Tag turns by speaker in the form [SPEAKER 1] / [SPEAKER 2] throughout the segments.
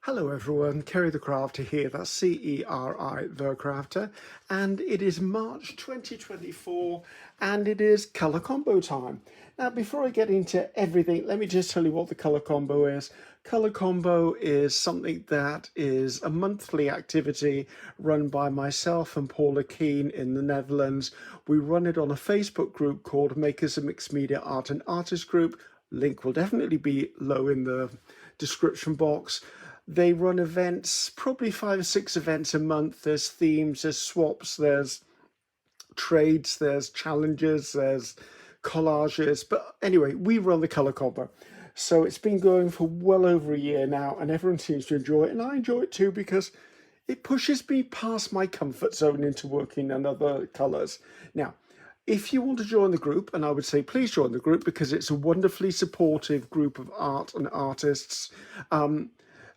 [SPEAKER 1] Hello everyone, Ceri the Crafter here, that's C-E-R-I the Crafter, and it is March 2024 and it is colour combo time. Now before I get into everything, let me just tell you what the colour combo is. Colour combo is something that is a monthly activity run by myself and Paula Keane in the Netherlands. We run it on a Facebook group called Makers of Mixed Media Art and Artists Group. Link will definitely be low in the description box. They run events, probably 5 or 6 events a month. There's themes, there's swaps, there's trades, there's challenges, there's collages. But anyway, we run the colour combo. So it's been going for well over a year now and everyone seems to enjoy it. And I enjoy it too because it pushes me past my comfort zone into working on other colours. Now, if you want to join the group, and I would say please join the group because it's a wonderfully supportive group of art and artists,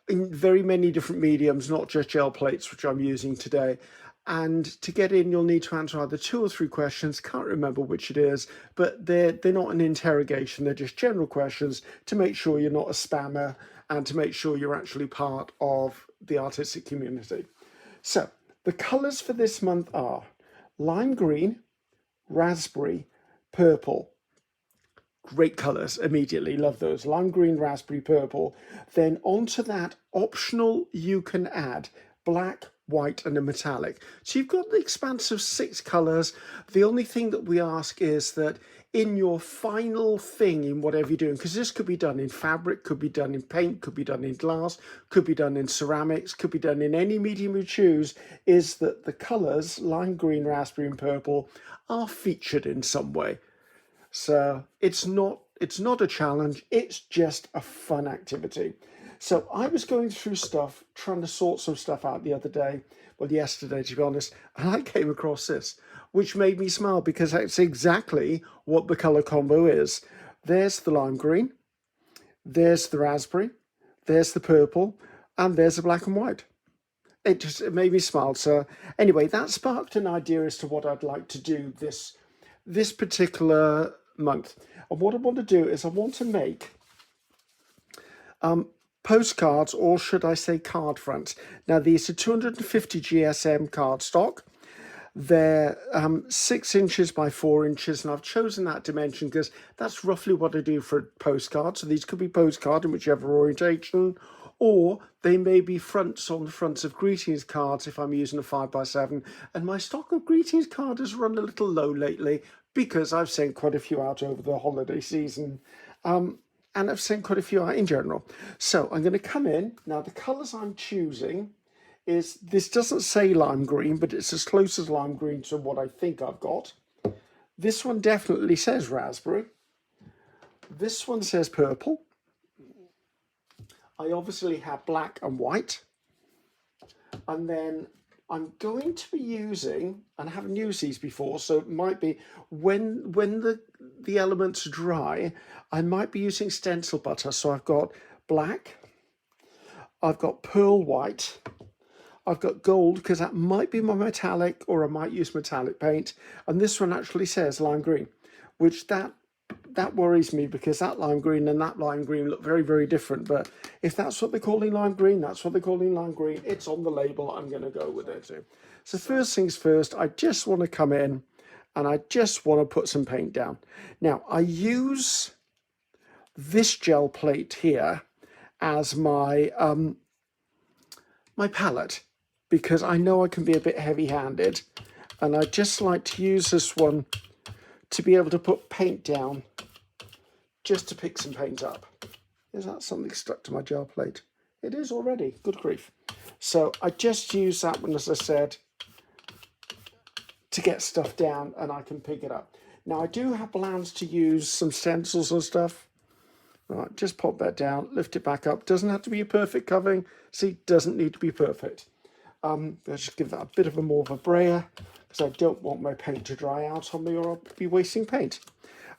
[SPEAKER 1] in very many different mediums, not just gel plates, which I'm using today. And to get in, you'll need to answer either 2 or 3 questions. Can't remember which it is, but they're not an interrogation. They're just general questions to make sure you're not a spammer and to make sure you're actually part of the artistic community. So the colours for this month are lime green, raspberry, purple. Great colours immediately, love those. Lime green, raspberry, purple. Then onto that optional you can add black, white and a metallic. So you've got the expanse of 6 colours. The only thing that we ask is that in your final thing in whatever you're doing, because this could be done in fabric, could be done in paint, could be done in glass, could be done in ceramics, could be done in any medium you choose, is that the colours, lime green, raspberry and purple, are featured in some way. So it's not a challenge, it's just a fun activity. So I was going through stuff, trying to sort some stuff out the other day, well yesterday to be honest, and I came across this, which made me smile because that's exactly what the colour combo is. There's the lime green, there's the raspberry, there's the purple, and there's the black and white. It made me smile. So anyway, that sparked an idea as to what I'd like to do this particular month. And what I want to do is I want to make postcards, or should I say card fronts. Now these are 250 GSM cardstock. They're 6 inches by 4 inches, and I've chosen that dimension because that's roughly what I do for a postcard. So these could be postcard in whichever orientation, or they may be fronts on the fronts of greetings cards if I'm using a 5x7. And my stock of greetings card has run a little low lately because I've sent quite a few out over the holiday season. And I've sent quite a few out in general. So I'm going to come in. Now the colours I'm choosing is, this doesn't say lime green, but it's as close as lime green to what I think I've got. This one definitely says raspberry. This one says purple. I obviously have black and white. And then I'm going to be using, and I haven't used these before, so it might be when the elements dry, I might be using stencil butter. So I've got black, I've got pearl white, I've got gold, because that might be my metallic, or I might use metallic paint. And this one actually says lime green, which that worries me because that lime green and that lime green look very, very different. But if that's what they're calling lime green, that's what they're calling lime green. It's on the label. I'm going to go with it. So first things first, I just want to come in and I just want to put some paint down. Now, I use this gel plate here as my my palette because I know I can be a bit heavy-handed, and I just like to use this one to be able to put paint down, just to pick some paint up. Is that something stuck to my gel plate? It is already, good grief. So I just use that one, as I said, to get stuff down and I can pick it up. Now I do have plans to use some stencils and stuff. Right, just pop that down, lift it back up. Doesn't have to be a perfect covering. See, doesn't need to be perfect. Let's just give that a bit of a more of a brayer because I don't want my paint to dry out on me or I'll be wasting paint.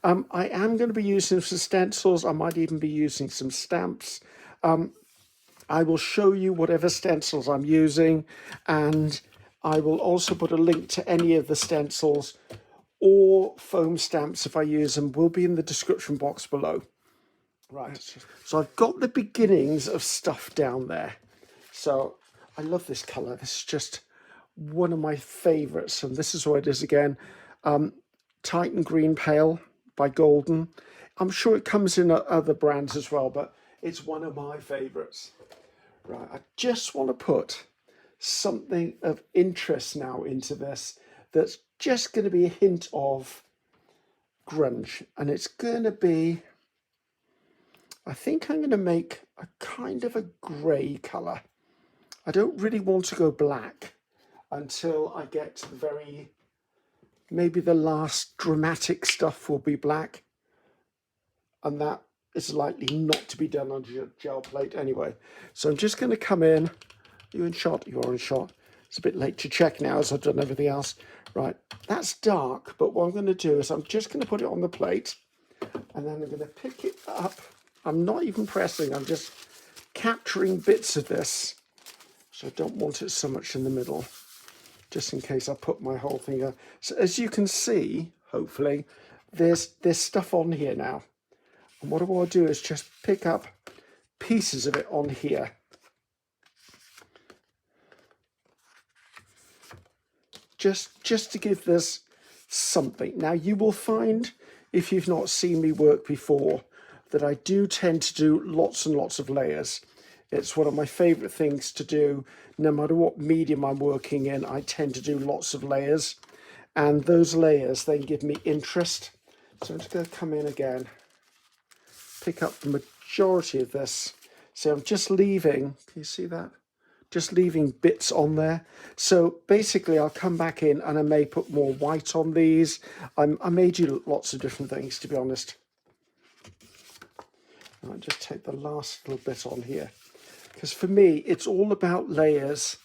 [SPEAKER 1] I am going to be using some stencils. I might even be using some stamps. I will show you whatever stencils I'm using, and I will also put a link to any of the stencils or foam stamps if I use them will be in the description box below. Right, so I've got the beginnings of stuff down there. So I love this colour. This is just one of my favourites, and this is what it is again. Titan Green Pale by Golden. I'm sure it comes in other brands as well, but it's one of my favourites. Right, I just want to put something of interest now into this that's just going to be a hint of grunge, and it's going to be, I think I'm going to make a kind of a grey colour. I don't really want to go black until I get to the very, maybe the last dramatic stuff will be black, and that is likely not to be done on gel plate anyway. So I'm just going to come in. Are you in shot? You are in shot. It's a bit late to check now as I've done everything else. Right, that's dark, but what I'm going to do is I'm just going to put it on the plate, and then I'm going to pick it up. I'm not even pressing, I'm just capturing bits of this. So I don't want it so much in the middle, just in case I put my whole finger. So as you can see, hopefully, there's stuff on here now. And what I want to do is just pick up pieces of it on here. Just to give this something. Now you will find, if you've not seen me work before, that I do tend to do lots and lots of layers. It's one of my favourite things to do. No matter what medium I'm working in, I tend to do lots of layers. And those layers then give me interest. So I'm just going to come in again, pick up the majority of this. So I'm just leaving, can you see that? Just leaving bits on there. So basically I'll come back in and I may put more white on these. I may do lots of different things, to be honest. I'll just take the last little bit on here. Because for me, it's all about layers.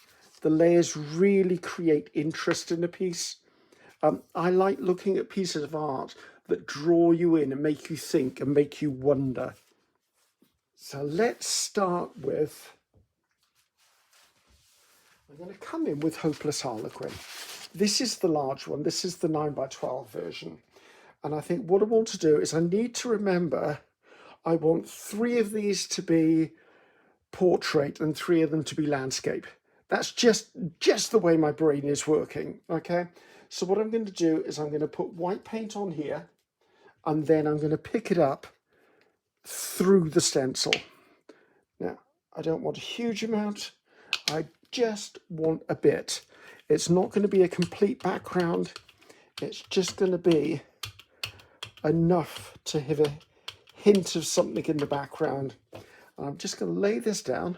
[SPEAKER 1] The layers really create interest in a piece. I like looking at pieces of art that draw you in and make you think and make you wonder. So let's start with, I'm going to come in with Hopeless Harlequin. This is the large one. This is the 9x12 version. And I think what I want to do is I need to remember I want 3 of these to be portrait and 3 of them to be landscape. That's just the way my brain is working, okay? So what I'm going to do is I'm going to put white paint on here, and then I'm going to pick it up through the stencil. Now, I don't want a huge amount. I just want a bit. It's not going to be a complete background. It's just going to be enough to have a hint of something in the background. And I'm just going to lay this down.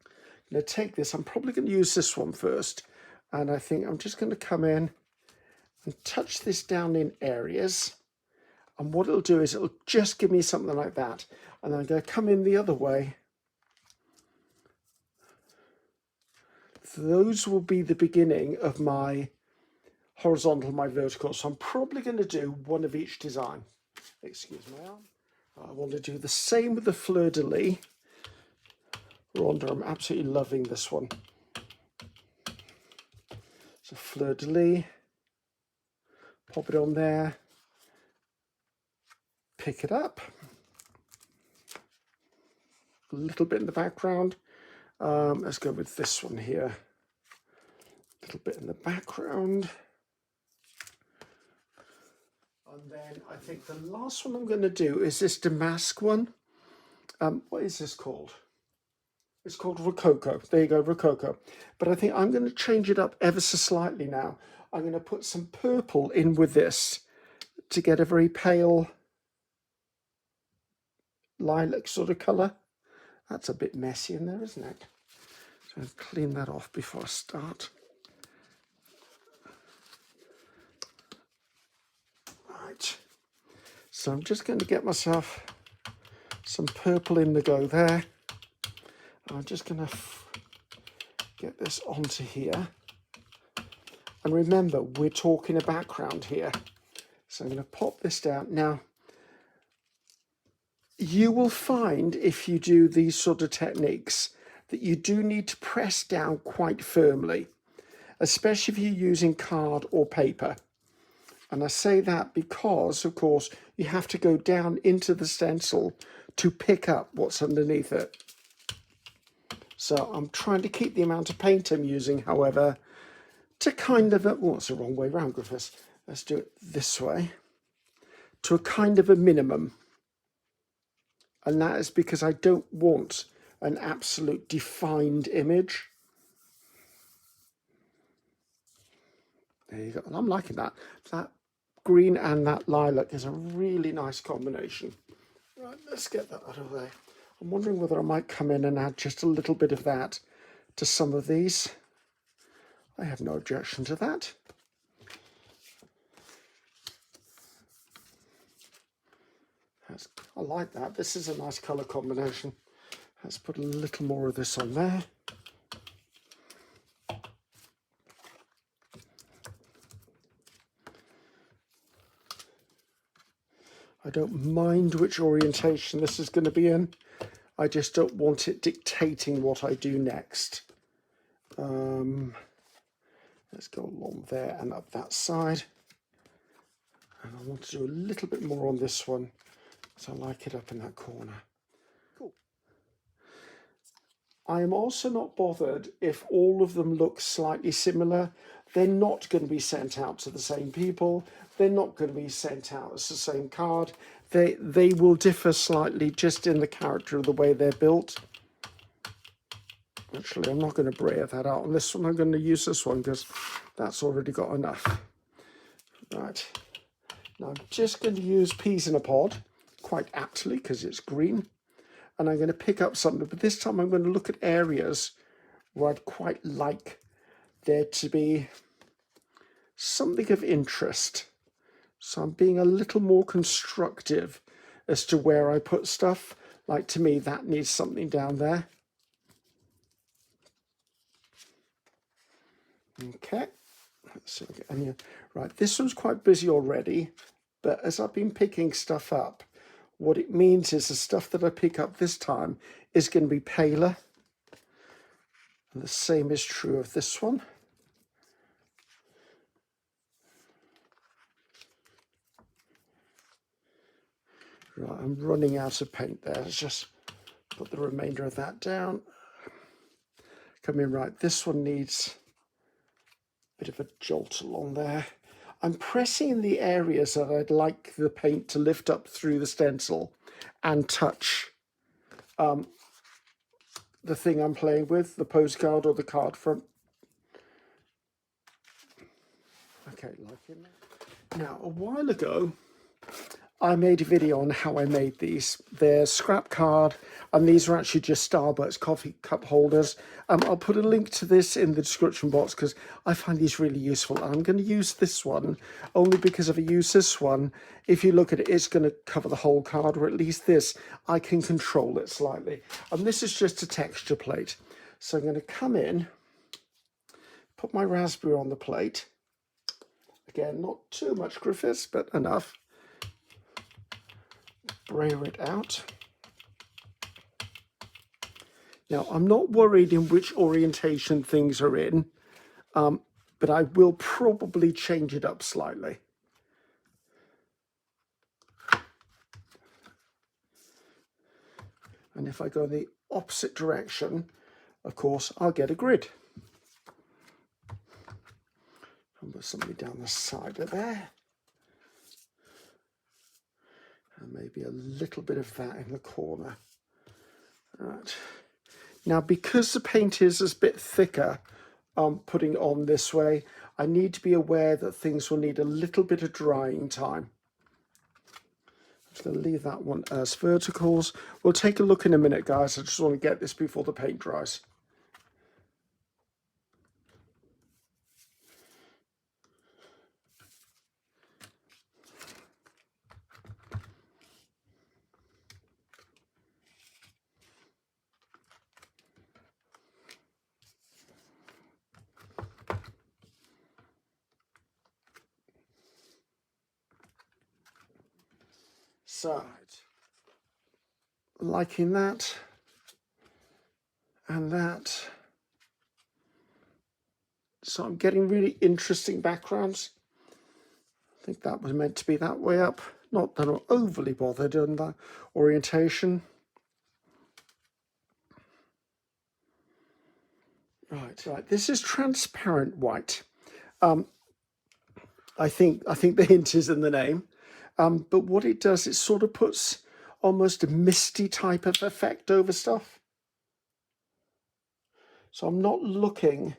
[SPEAKER 1] I'm going to take this. I'm probably going to use this one first. And I think I'm just going to come in and touch this down in areas. And what it'll do is it'll just give me something like that. And I'm going to come in the other way. Those will be the beginning of my horizontal, my vertical. So I'm probably going to do one of each design. Excuse my arm. I want to do the same with the fleur de lis. Rhonda, I'm absolutely loving this one. So fleur de lis, pop it on there, pick it up, a little bit in the background. Let's go with this one here, a little bit in the background. And then I think the last one I'm going to do is this damask one. What is this called? It's called Rococo. There you go, Rococo. But I think I'm going to change it up ever so slightly now. I'm going to put some purple in with this to get a very pale lilac sort of colour. That's a bit messy in there, isn't it? So I'll clean that off before I start. Right. So I'm just going to get myself some purple in the go there. I'm just going to get this onto here. And remember, we're talking a background here. So I'm going to pop this down. Now, you will find if you do these sort of techniques that you do need to press down quite firmly, especially if you're using card or paper. And I say that because, of course, you have to go down into the stencil to pick up what's underneath it. So I'm trying to keep the amount of paint I'm using, however, to kind of oh, it's the wrong way around, Griffiths. Let's do it this way. To a kind of a minimum. And that is because I don't want an absolute defined image. There you go. And I'm liking that. That green and that lilac is a really nice combination. Right, let's get that out of the way. I'm wondering whether I might come in and add just a little bit of that to some of these. I have no objection to that. I like that. This is a nice colour combination. Let's put a little more of this on there. I don't mind which orientation this is going to be in. I just don't want it dictating what I do next. Let's go along there and up that side. And I want to do a little bit more on this one, so I like it up in that corner. Cool. I am also not bothered if all of them look slightly similar. They're not going to be sent out to the same people. They're not going to be sent out as the same card. They will differ slightly just in the character of the way they're built. Actually, I'm not going to brayer that out on this one. I'm going to use this one because that's already got enough. Right. Now I'm just going to use peas in a pod, quite aptly because it's green. And I'm going to pick up something, but this time I'm going to look at areas where I'd quite like there to be something of interest. So I'm being a little more constructive as to where I put stuff. Like, to me, that needs something down there. Okay, let's see. Right, this one's quite busy already, but as I've been picking stuff up, what it means is the stuff that I pick up this time is going to be paler. And the same is true of this one. Right, I'm running out of paint there. Let's just put the remainder of that down. Come in. Right, this one needs a bit of a jolt along there. I'm pressing in the areas that I'd like the paint to lift up through the stencil and touch the thing I'm playing with, the postcard or the card front. Okay, liking that. Now, a while ago, I made a video on how I made these. They're scrap card, and these are actually just Starbucks coffee cup holders. I'll put a link to this in the description box because I find these really useful. And I'm going to use this one only because if I use this one, if you look at it, it's going to cover the whole card, or at least this, I can control it slightly. And this is just a texture plate. So I'm going to come in, put my raspberry on the plate. Again, not too much Griffiths, but enough. Brayer it out. Now, I'm not worried in which orientation things are in, but I will probably change it up slightly. And if I go in the opposite direction, of course, I'll get a grid. And put something down the side of there. And maybe a little bit of that in the corner. Right. Now, because the paint is a bit thicker, putting it on this way, I need to be aware that things will need a little bit of drying time. I'm just going to leave that one as verticals. We'll take a look in a minute, guys. I just want to get this before the paint dries. Side. Liking that and that. So I'm getting really interesting backgrounds. I think that was meant to be that way up. Not that I'm overly bothered on that orientation. Right, this is transparent white. I think the hint is in the name. But what it does, it sort of puts almost a misty type of effect over stuff. So I'm not looking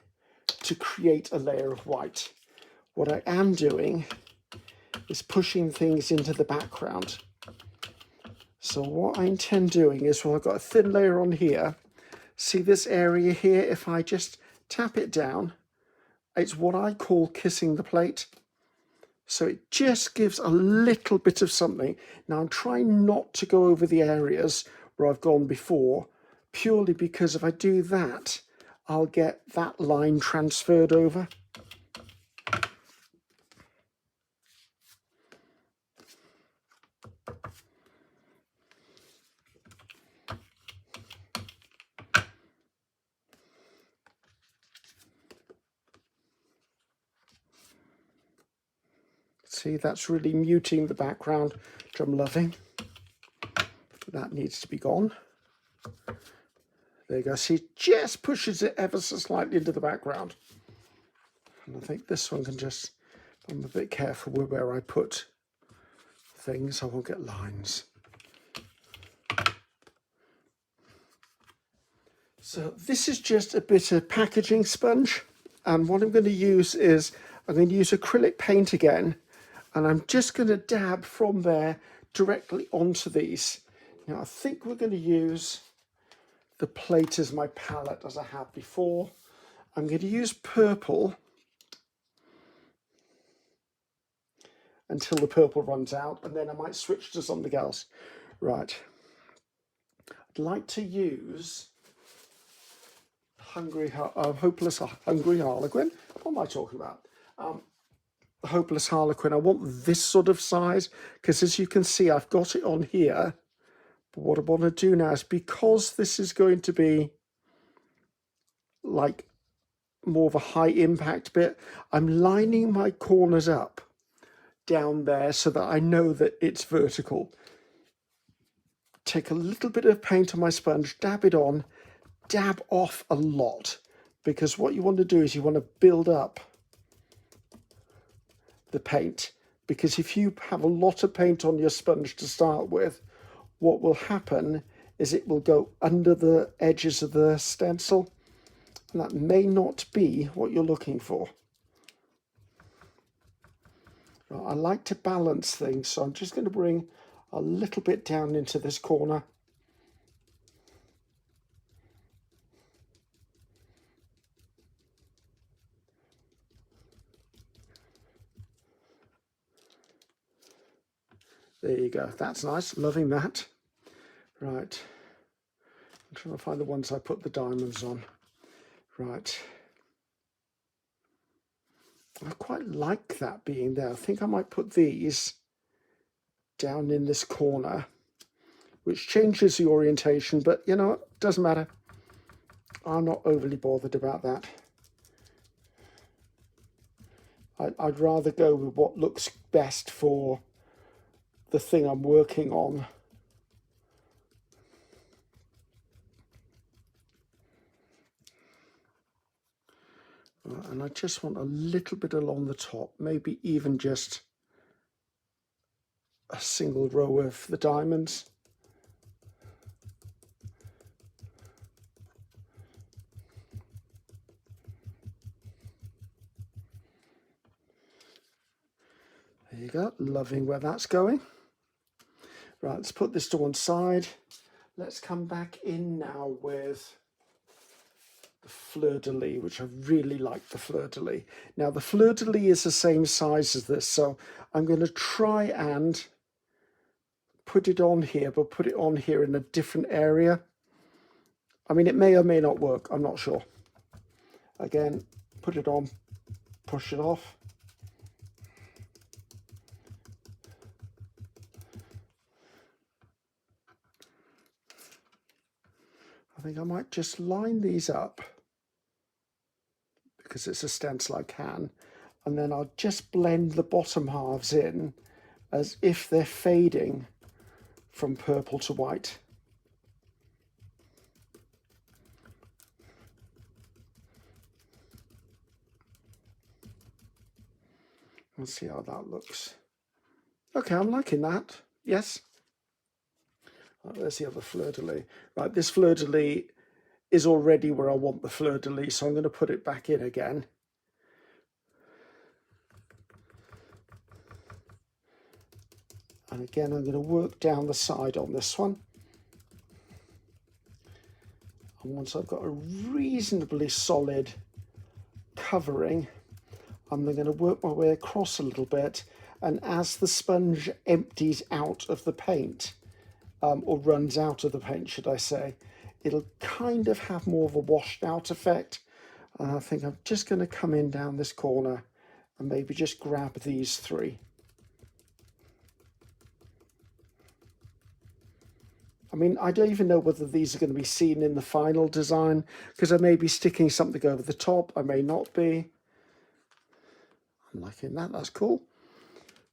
[SPEAKER 1] to create a layer of white. What I am doing is pushing things into the background. So what I intend doing is, well, I've got a thin layer on here. See this area here? If I just tap it down, it's what I call kissing the plate. So it just gives a little bit of something. Now I'm trying not to go over the areas where I've gone before, purely because if I do that, I'll get that line transferred over. See, that's really muting the background, which I'm loving. That needs to be gone. There you go. See, it just pushes it ever so slightly into the background. And I think this one can just, I'm a bit careful with where I put things, I won't get lines. So this is just a bit of packaging sponge. And what I'm going to use is, I'm going to use acrylic paint again. And I'm just going to dab from there directly onto these. Now I think we're going to use the plate as my palette as I have before. I'm going to use purple until the purple runs out, and then I might switch to something else. Right. I'd like to use Hopeless Hungry Harlequin. What am I talking about? Hopeless Harlequin. I want this sort of size, because as you can see, I've got it on here. But what I want to do now is, because this is going to be like more of a high impact bit, I'm lining my corners up down there so that I know that it's vertical. Take a little bit of paint on my sponge, dab it on, dab off a lot, because what you want to do is you want to build up the paint, because if you have a lot of paint on your sponge to start with, what will happen is it will go under the edges of the stencil, and that may not be what you're looking for. I like to balance things, so I'm just going to bring a little bit down into this corner. There you go. That's nice. Loving that. Right. I'm trying to find the ones I put the diamonds on. Right. I quite like that being there. I think I might put these down in this corner, which changes the orientation, but you know, it doesn't matter. I'm not overly bothered about that. I'd rather go with what looks best for the thing I'm working on. And I just want a little bit along the top, maybe even just a single row of the diamonds. There you go, loving where that's going. Right, let's put this to one side. Let's come back in now with the fleur-de-lis, which I really like the fleur-de-lis. Now the fleur-de-lis is the same size as this, so I'm going to try and put it on here, but put it on here in a different area. I mean, it may or may not work, I'm not sure. Again, put it on, push it off. I think I might just line these up because it's a stencil I can, and then I'll just blend the bottom halves in as if they're fading from purple to white. Let's see how that looks. Okay, I'm liking that. Yes. Right, there's the other fleur-de-lis. Right, this fleur-de-lis is already where I want the fleur-de-lis, so I'm going to put it back in again. And again, I'm going to work down the side on this one. And once I've got a reasonably solid covering, I'm then going to work my way across a little bit. And as the sponge empties out of the paint, or runs out of the paint, should I say, it'll kind of have more of a washed out effect. And I think I'm just going to come in down this corner and maybe just grab these three. I mean, I don't even know whether these are going to be seen in the final design, because I may be sticking something over the top, I may not be. I'm liking that, that's cool.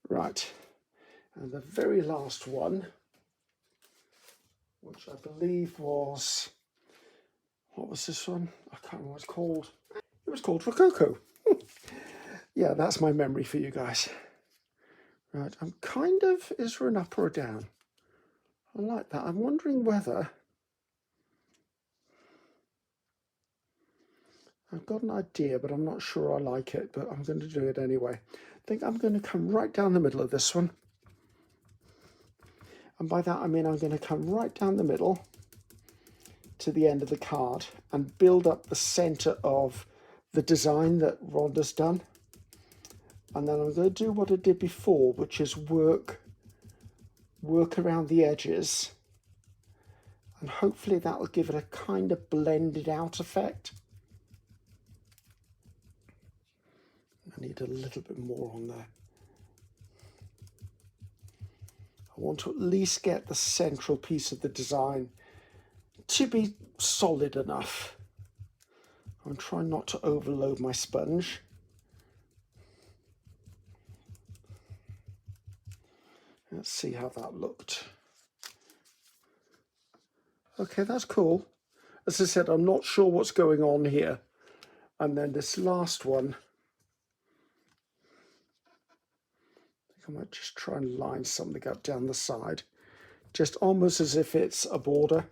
[SPEAKER 1] Right, and the very last one, which I believe was, what was this one? I can't remember what it's called. It was called Rococo. Yeah, that's my memory for you guys. Right, I'm kind of, is there an up or a down? I like that. I'm wondering whether, I've got an idea, but I'm not sure I like it, but I'm going to do it anyway. I think I'm going to come right down the middle of this one. And by that, I mean I'm going to come right down the middle to the end of the card and build up the center of the design that Rhonda's done. And then I'm going to do what I did before, which is work around the edges, and hopefully that will give it a kind of blended out effect. I need a little bit more on there. I want to at least get the central piece of the design to be solid enough. I'm trying not to overload my sponge. Let's see how that looked. Okay, that's cool. As I said, I'm not sure what's going on here. And then this last one, I think I might just try and line something up down the side, just almost as if it's a border.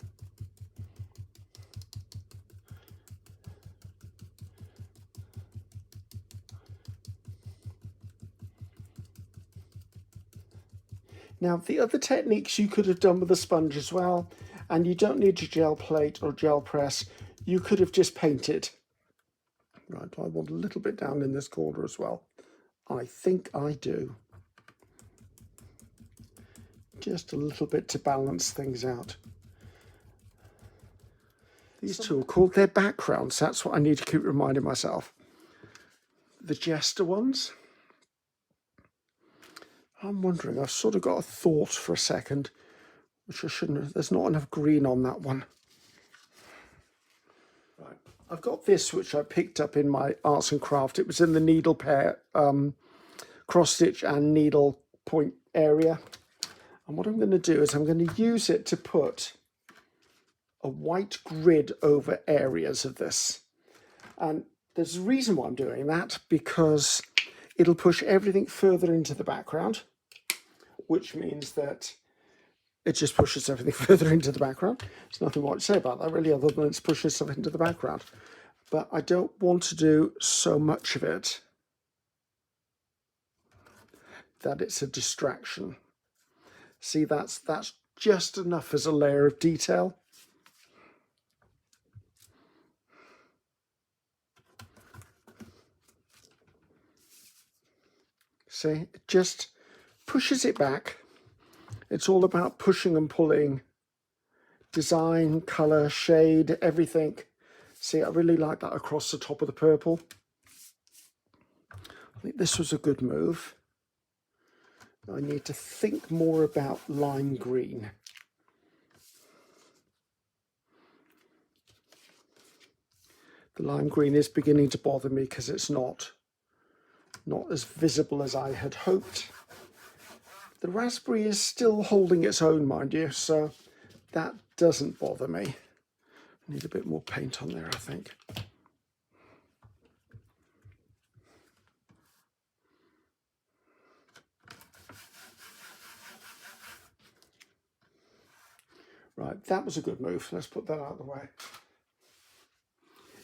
[SPEAKER 1] Now, the other techniques you could have done with a sponge as well, and you don't need to gel plate or gel press, you could have just painted. Right, I want a little bit down in this corner as well. I think I do. Just a little bit to balance things out. These two are called their backgrounds. That's what I need to keep reminding myself. The Jester ones. I'm wondering, I've sort of got a thought for a second, which I shouldn't have. There's not enough green on that one. Right, I've got this, which I picked up in my arts and craft. It was in the needle pair, cross stitch and needle point area. And what I'm going to do is I'm going to use it to put a white grid over areas of this. And there's a reason why I'm doing that, because it'll push everything further into the background, which means that it just pushes everything further into the background. There's nothing more to say about that really, other than it's pushing stuff into the background. But I don't want to do so much of it that it's a distraction. See, that's just enough as a layer of detail. See, it just pushes it back. It's all about pushing and pulling. Design, colour, shade, everything. See, I really like that across the top of the purple. I think this was a good move. I need to think more about lime green. The lime green is beginning to bother me because it's not as visible as I had hoped. The raspberry is still holding its own, mind you, so that doesn't bother me. I need a bit more paint on there, I think. that was a good move. Let's put that out of the way.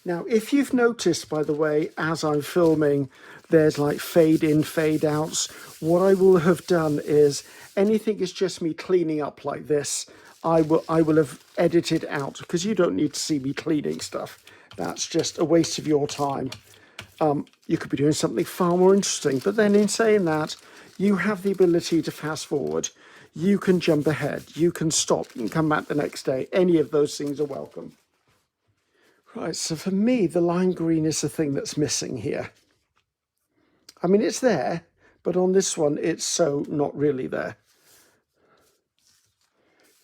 [SPEAKER 1] Now, if you've noticed, by the way, as I'm filming, there's like fade in, fade outs. What I will have done is anything is just me cleaning up like this. I will have edited out, because you don't need to see me cleaning stuff. That's just a waste of your time. You could be doing something far more interesting. But then in saying that, you have the ability to fast forward. You can jump ahead. You can stop. You can come back the next day. Any of those things are welcome. Right, so for me, the lime green is the thing that's missing here. I mean, it's there, but on this one, it's so not really there.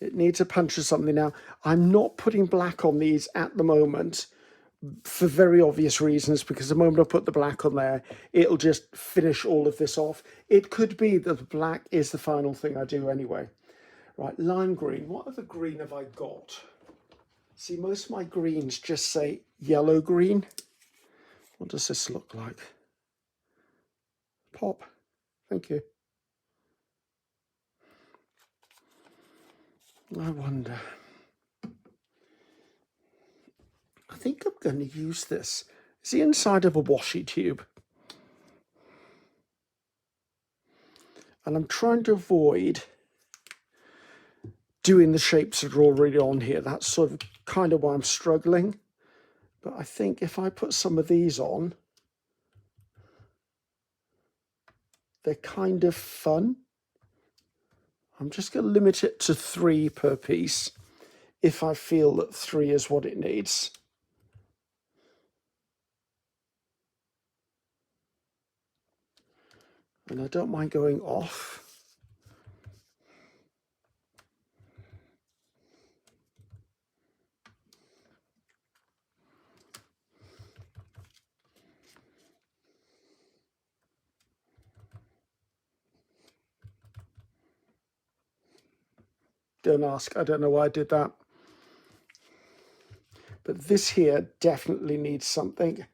[SPEAKER 1] It needs a punch or something. Now, I'm not putting black on these at the moment for very obvious reasons, because the moment I put the black on there, it'll just finish all of this off. It could be that the black is the final thing I do anyway. Right, lime green. What other green have I got? See, most of my greens just say yellow green. What does this look like? Pop. Thank you. I wonder. I think I'm going to use this. It's the inside of a washi tube. And I'm trying to avoid doing the shapes that are already on here. That's sort of kind of why I'm struggling. But I think if I put some of these on, they're kind of fun. I'm just going to limit it to 3 per piece if I feel that 3 is what it needs. And I don't mind going off. Don't ask, I don't know why I did that. But this here definitely needs something.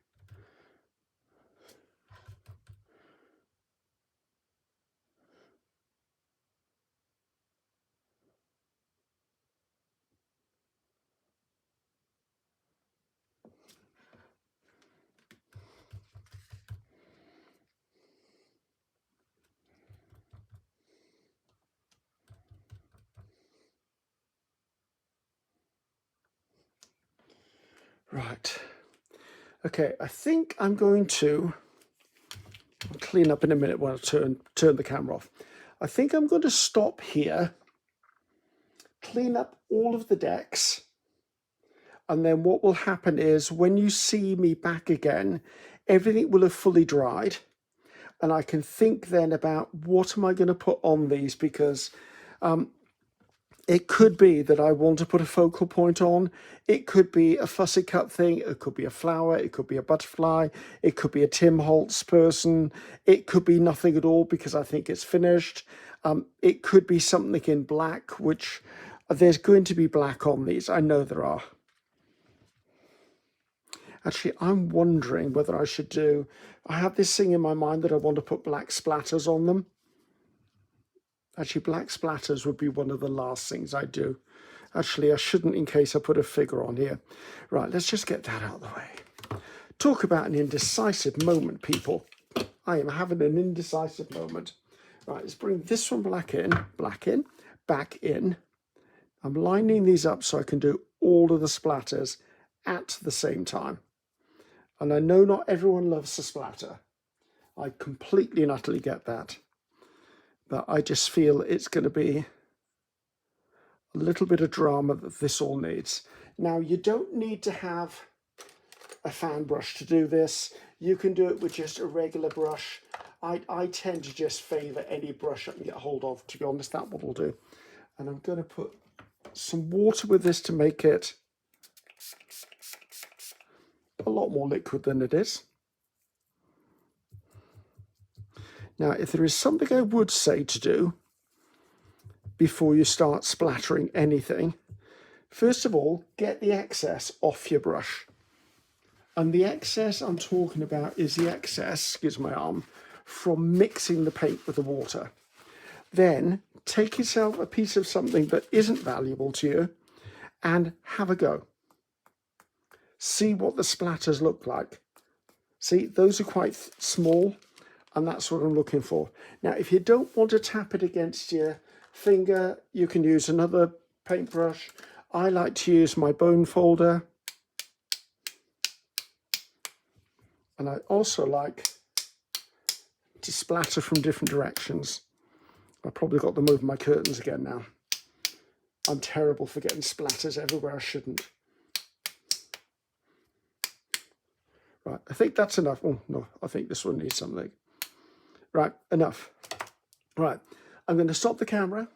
[SPEAKER 1] Right. Okay, I think I'm going to clean up in a minute when I turn the camera off. I think I'm going to stop here, clean up all of the decks, and then what will happen is when you see me back again, everything will have fully dried, and I can think then about what am I going to put on these, because it could be that I want to put a focal point on. It could be a fussy cut thing. It could be a flower. It could be a butterfly. It could be a Tim Holtz person. It could be nothing at all because I think it's finished. It could be something in black, which there's going to be black on these. I know there are. Actually, I'm wondering whether I should do... I have this thing in my mind that I want to put black splatters on them. Actually, black splatters would be one of the last things I do. Actually, I shouldn't in case I put a figure on here. Right, let's just get that out of the way. Talk about an indecisive moment, people. I am having an indecisive moment. Right, let's bring this one back in, back in. I'm lining these up so I can do all of the splatters at the same time. And I know not everyone loves the splatter. I completely and utterly get that. But I just feel it's going to be a little bit of drama that this all needs. Now, you don't need to have a fan brush to do this. You can do it with just a regular brush. I tend to just favour any brush I can get hold of. To be honest, that one will do. And I'm going to put some water with this to make it a lot more liquid than it is. Now, if there is something I would say to do before you start splattering anything, first of all, get the excess off your brush. And the excess I'm talking about is the excess, excuse my arm, from mixing the paint with the water. Then take yourself a piece of something that isn't valuable to you and have a go. See what the splatters look like. See, those are quite small, and that's what I'm looking for. Now, if you don't want to tap it against your finger, you can use another paintbrush. I like to use my bone folder. And I also like to splatter from different directions. I've probably got them over my curtains again now. I'm terrible for getting splatters everywhere I shouldn't. Right, I think that's enough. Oh, no, I think this one needs something. Right, enough. Right, I'm going to stop the camera.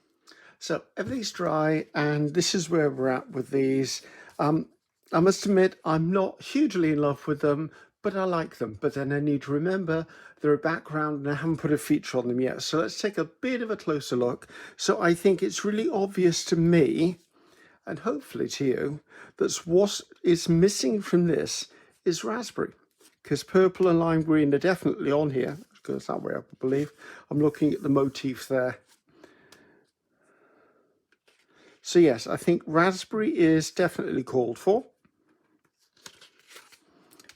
[SPEAKER 1] So everything's dry, and this is where we're at with these. I must admit, I'm not hugely in love with them, but I like them. But then I need to remember they're a background and I haven't put a feature on them yet. So let's take a bit of a closer look. So I think it's really obvious to me, and hopefully to you, that what is missing from this is raspberry. Because purple and lime green are definitely on here. It goes that way, I believe. I'm looking at the motif there. So yes, I think raspberry is definitely called for,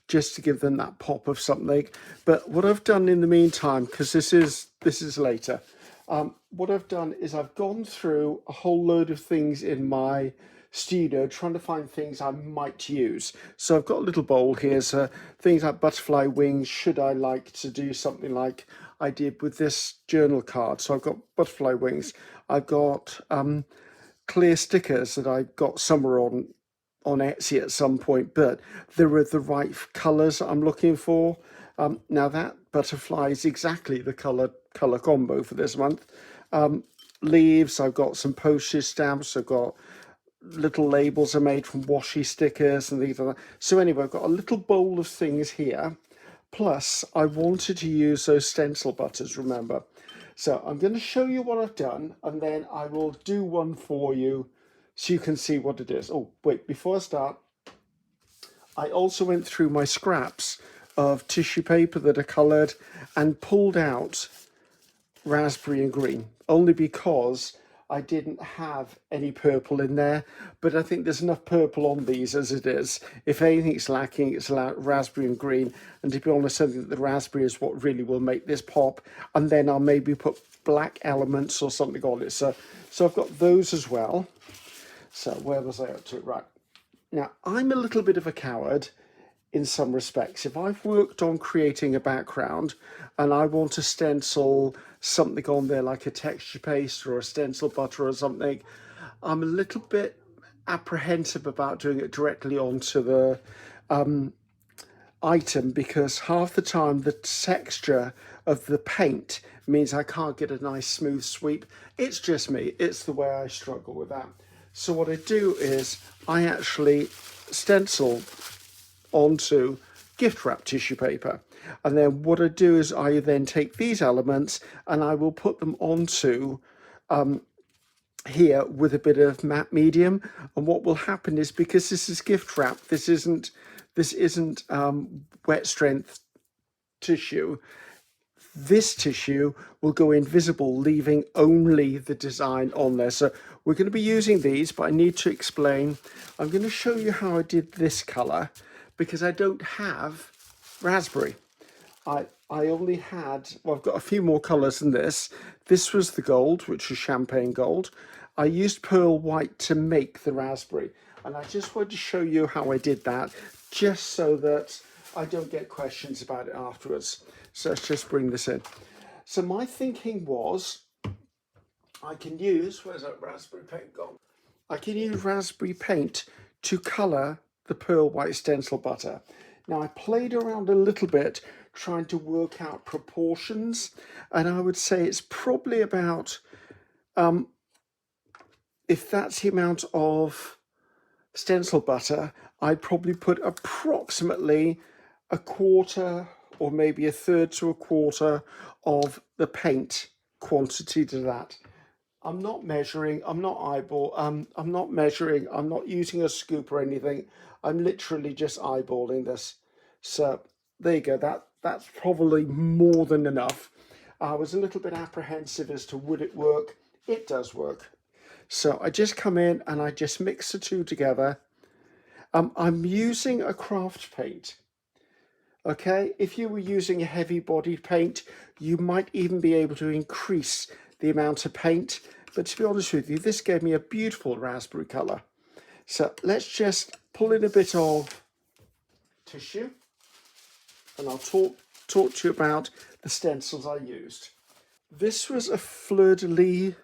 [SPEAKER 1] just to give them that pop of something. But what I've done in the meantime, because this is later, what I've done is I've gone through a whole load of things in my studio trying to find things I might use. So I've got a little bowl here, so things like butterfly wings, should I like to do something like I did with this journal card. So I've got butterfly wings. I've got clear stickers that I got somewhere on Etsy at some point, but there are the right colours I'm looking for. Now that butterfly is exactly the colour combo for this month. Leaves, I've got some postage stamps, I've got little labels I made from washi stickers and things like that. So anyway, I've got a little bowl of things here. Plus, I wanted to use those stencil butters, remember. So I'm going to show you what I've done, and then I will do one for you so you can see what it is. Oh, wait, before I start, I also went through my scraps of tissue paper that are coloured and pulled out raspberry and green, only because I didn't have any purple in there, but I think there's enough purple on these as it is. If anything's lacking, it's raspberry and green. And to be honest, I think the raspberry is what really will make this pop. And then I'll maybe put black elements or something on it. So I've got those as well. So where was I up to? Right. Now, I'm a little bit of a coward in some respects. If I've worked on creating a background and I want to stencil something on there like a texture paste or a stencil butter or something, I'm a little bit apprehensive about doing it directly onto the item, because half the time the texture of the paint means I can't get a nice smooth sweep. It's just me. It's the way I struggle with that. So what I do is I actually stencil onto gift wrap tissue paper, and then what I do is I then take these elements and I will put them onto here with a bit of matte medium. And what will happen is, because this is gift wrap, this isn't wet strength tissue, this tissue will go invisible, leaving only the design on there. So we're going to be using these, but I need to explain. I'm going to show you how I did this color, because I don't have raspberry. I only had, well, I've got a few more colors than this. This was the gold, which is champagne gold. I used pearl white to make the raspberry, and I just wanted to show you how I did that, just so that I don't get questions about it afterwards. So let's just bring this in. So my thinking was, I can use, where's that raspberry paint gone? I can use raspberry paint to color the pearl white stencil butter. Now, I played around a little bit trying to work out proportions, and I would say it's probably about, if that's the amount of stencil butter, I'd probably put approximately a quarter or maybe a third to a quarter of the paint quantity to that. I'm not measuring, I'm not I'm not measuring, I'm not using a scoop or anything. I'm literally just eyeballing this. So there you go, that's probably more than enough. I was a little bit apprehensive as to would it work. It does work. So I just come in and I just mix the two together. I'm using a craft paint. Okay, if you were using a heavy bodied paint, you might even be able to increase the amount of paint. But to be honest with you, this gave me a beautiful raspberry colour. So let's just pull in a bit of tissue and I'll talk to you about the stencils I used. This was a fleur-de-lis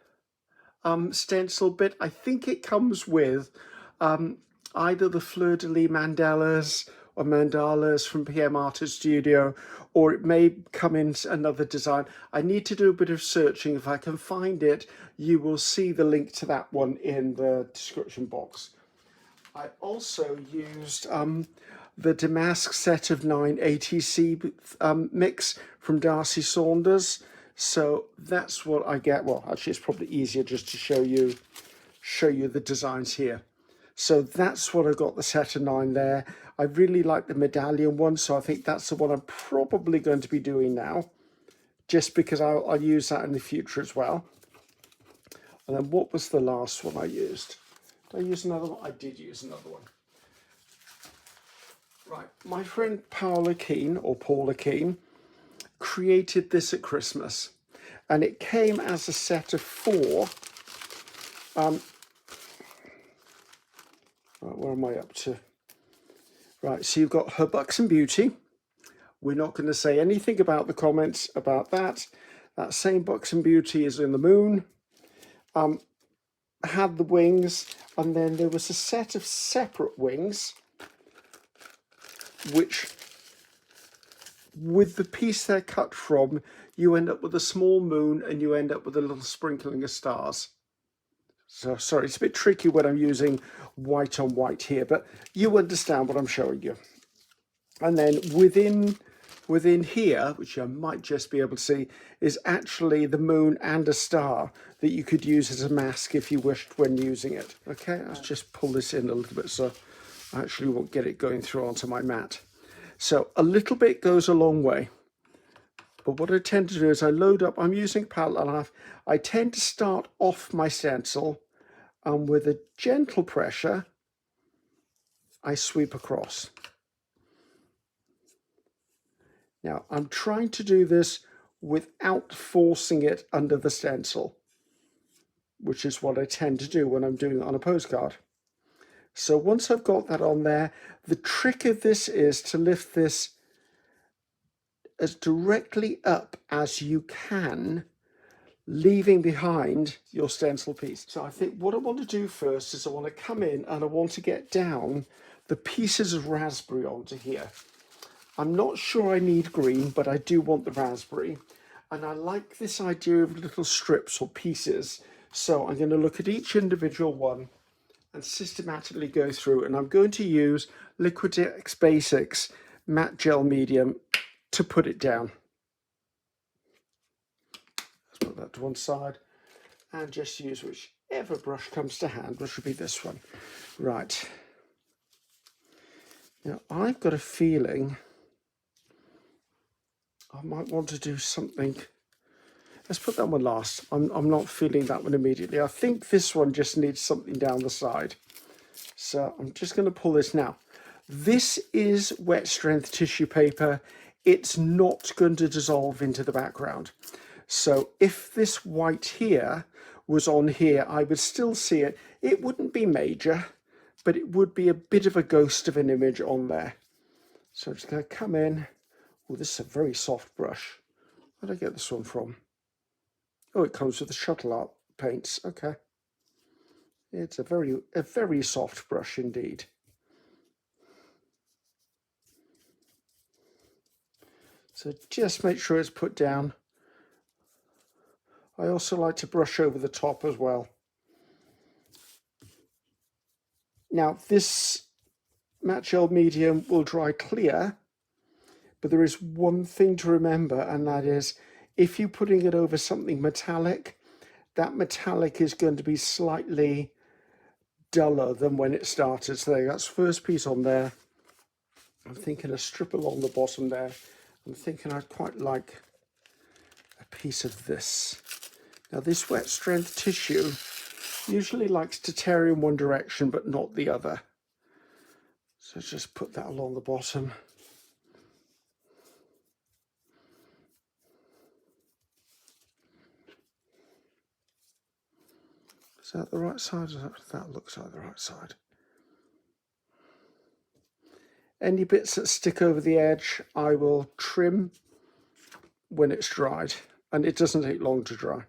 [SPEAKER 1] stencil bit. I think it comes with either the fleur-de-lis mandalas or mandalas from PM Artist Studio, or it may come in another design. I need to do a bit of searching. If I can find it, you will see the link to that one in the description box. I also used the Damask set of 9 ATC mix from Darcy Saunders. So that's what I get. Well, actually, it's probably easier just to show you the designs here. So that's what I got, the set of 9 there. I really like the medallion one, so I think that's the one I'm probably going to be doing now, just because I'll use that in the future as well. And then what was the last one I used? Did I use another one? I did use another one. Right, my friend Paula Keane created this at Christmas, and it came as a set of 4. Right, where am I up to? Right, so you've got Her Buxom Beauty. We're not going to say anything about the comments about that. That same Buxom Beauty is in the moon. Had the wings, and then there was a set of separate wings, which, with the piece they're cut from, you end up with a small moon and you end up with a little sprinkling of stars. So sorry, it's a bit tricky when I'm using white on white here, but you understand what I'm showing you. And then within here, which I might just be able to see, is actually the moon and a star that you could use as a mask if you wished when using it. Okay, let's just pull this in a little bit so I actually won't get it going through onto my mat. So a little bit goes a long way. But what I tend to do is I load up, I'm using palette knife. I tend to start off my stencil, and with a gentle pressure, I sweep across. Now, I'm trying to do this without forcing it under the stencil, which is what I tend to do when I'm doing it on a postcard. So once I've got that on there, the trick of this is to lift this as directly up as you can, leaving behind your stencil piece. So I think what I want to do first is I want to come in and I want to get down the pieces of raspberry onto here. I'm not sure I need green, but I do want the raspberry. And I like this idea of little strips or pieces. So I'm going to look at each individual one and systematically go through. And I'm going to use Liquitex Basics Matte Gel Medium to put it down. Let's put that to one side and just use whichever brush comes to hand, which would be this one. Right. Now, I've got a feeling I might want to do something. Let's put that one last. I'm not feeling that one immediately. I think this one just needs something down the side. So I'm just going to pull this now. This is wet strength tissue paper. It's not going to dissolve into the background. So if this white here was on here, I would still see it. It wouldn't be major, but it would be a bit of a ghost of an image on there. So I'm just going to come in. Oh, this is a very soft brush. Where did I get this one from? Oh, it comes with the shuttle art paints. Okay. It's a very soft brush indeed. So just make sure it's put down. I also like to brush over the top as well. Now this matte gel medium will dry clear, but there is one thing to remember, and that is if you're putting it over something metallic, that metallic is going to be slightly duller than when it started. So there, that's first piece on there. I'm thinking a strip along the bottom there. I'm thinking I'd quite like a piece of this. Now this wet strength tissue usually likes to tear in one direction but not the other. So just put that along the bottom. Is that the right side? That looks like the right side. Any bits that stick over the edge, I will trim when it's dried, and it doesn't take long to dry.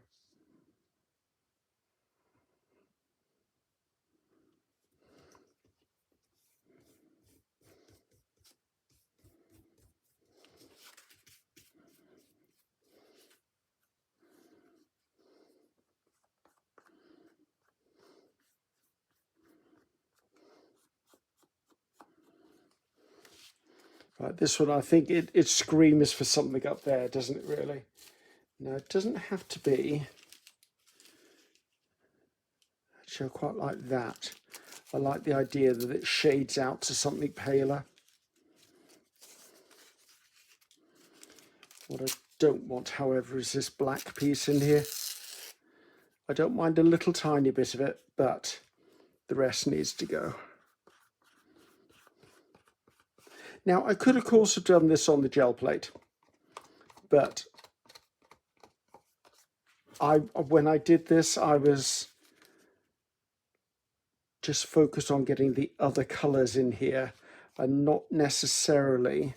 [SPEAKER 1] Right, this one, I think it screams for something up there, doesn't it really? No, it doesn't have to be. Actually, I quite like that. I like the idea that it shades out to something paler. What I don't want, however, is this black piece in here. I don't mind a little tiny bit of it, but the rest needs to go. Now, I could, of course, have done this on the gel plate, but when I did this, I was just focused on getting the other colours in here and not necessarily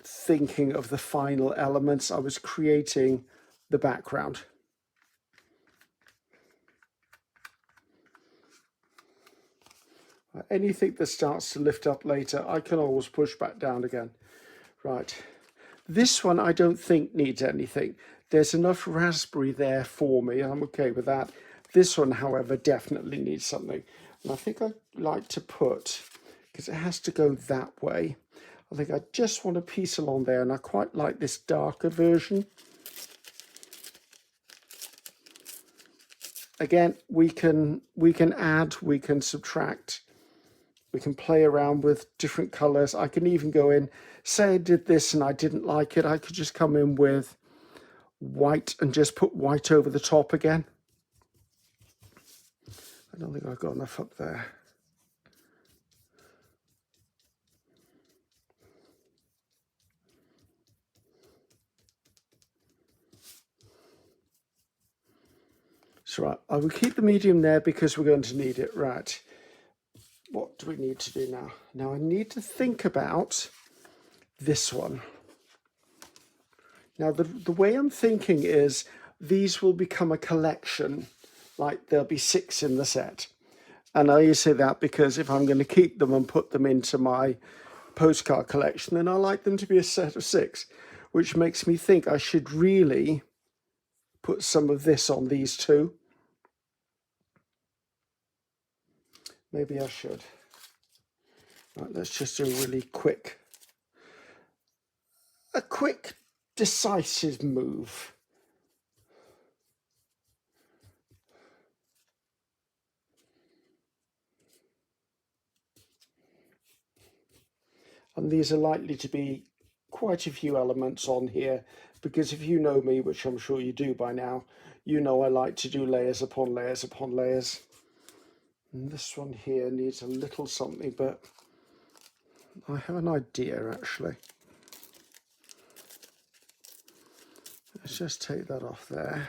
[SPEAKER 1] thinking of the final elements. I was creating the background. Anything that starts to lift up later, I can always push back down again. Right, this one I don't think needs anything. There's enough raspberry there for me, and I'm okay with that. This one, however, definitely needs something. And I think I'd like to put, because it has to go that way, I think I just want a piece along there, and I quite like this darker version. Again, we can add, we can subtract. We can play around with different colors. I can even go in, say I did this and I didn't like it, I could just come in with white and just put white over the top again. I don't think I've got enough up there. So right, I will keep the medium there because we're going to need it. Right. What do we need to do now? Now I need to think about this one. Now the way I'm thinking is these will become a collection, like there'll be 6 in the set. And I say that because if I'm going to keep them and put them into my postcard collection, then I like them to be a set of 6, which makes me think I should really put some of this on these two. Maybe I should. Right, let's just do a quick decisive move. And these are likely to be quite a few elements on here, because if you know me, which I'm sure you do by now, you know I like to do layers upon layers upon layers. And this one here needs a little something, but I have an idea actually. Let's just take that off there.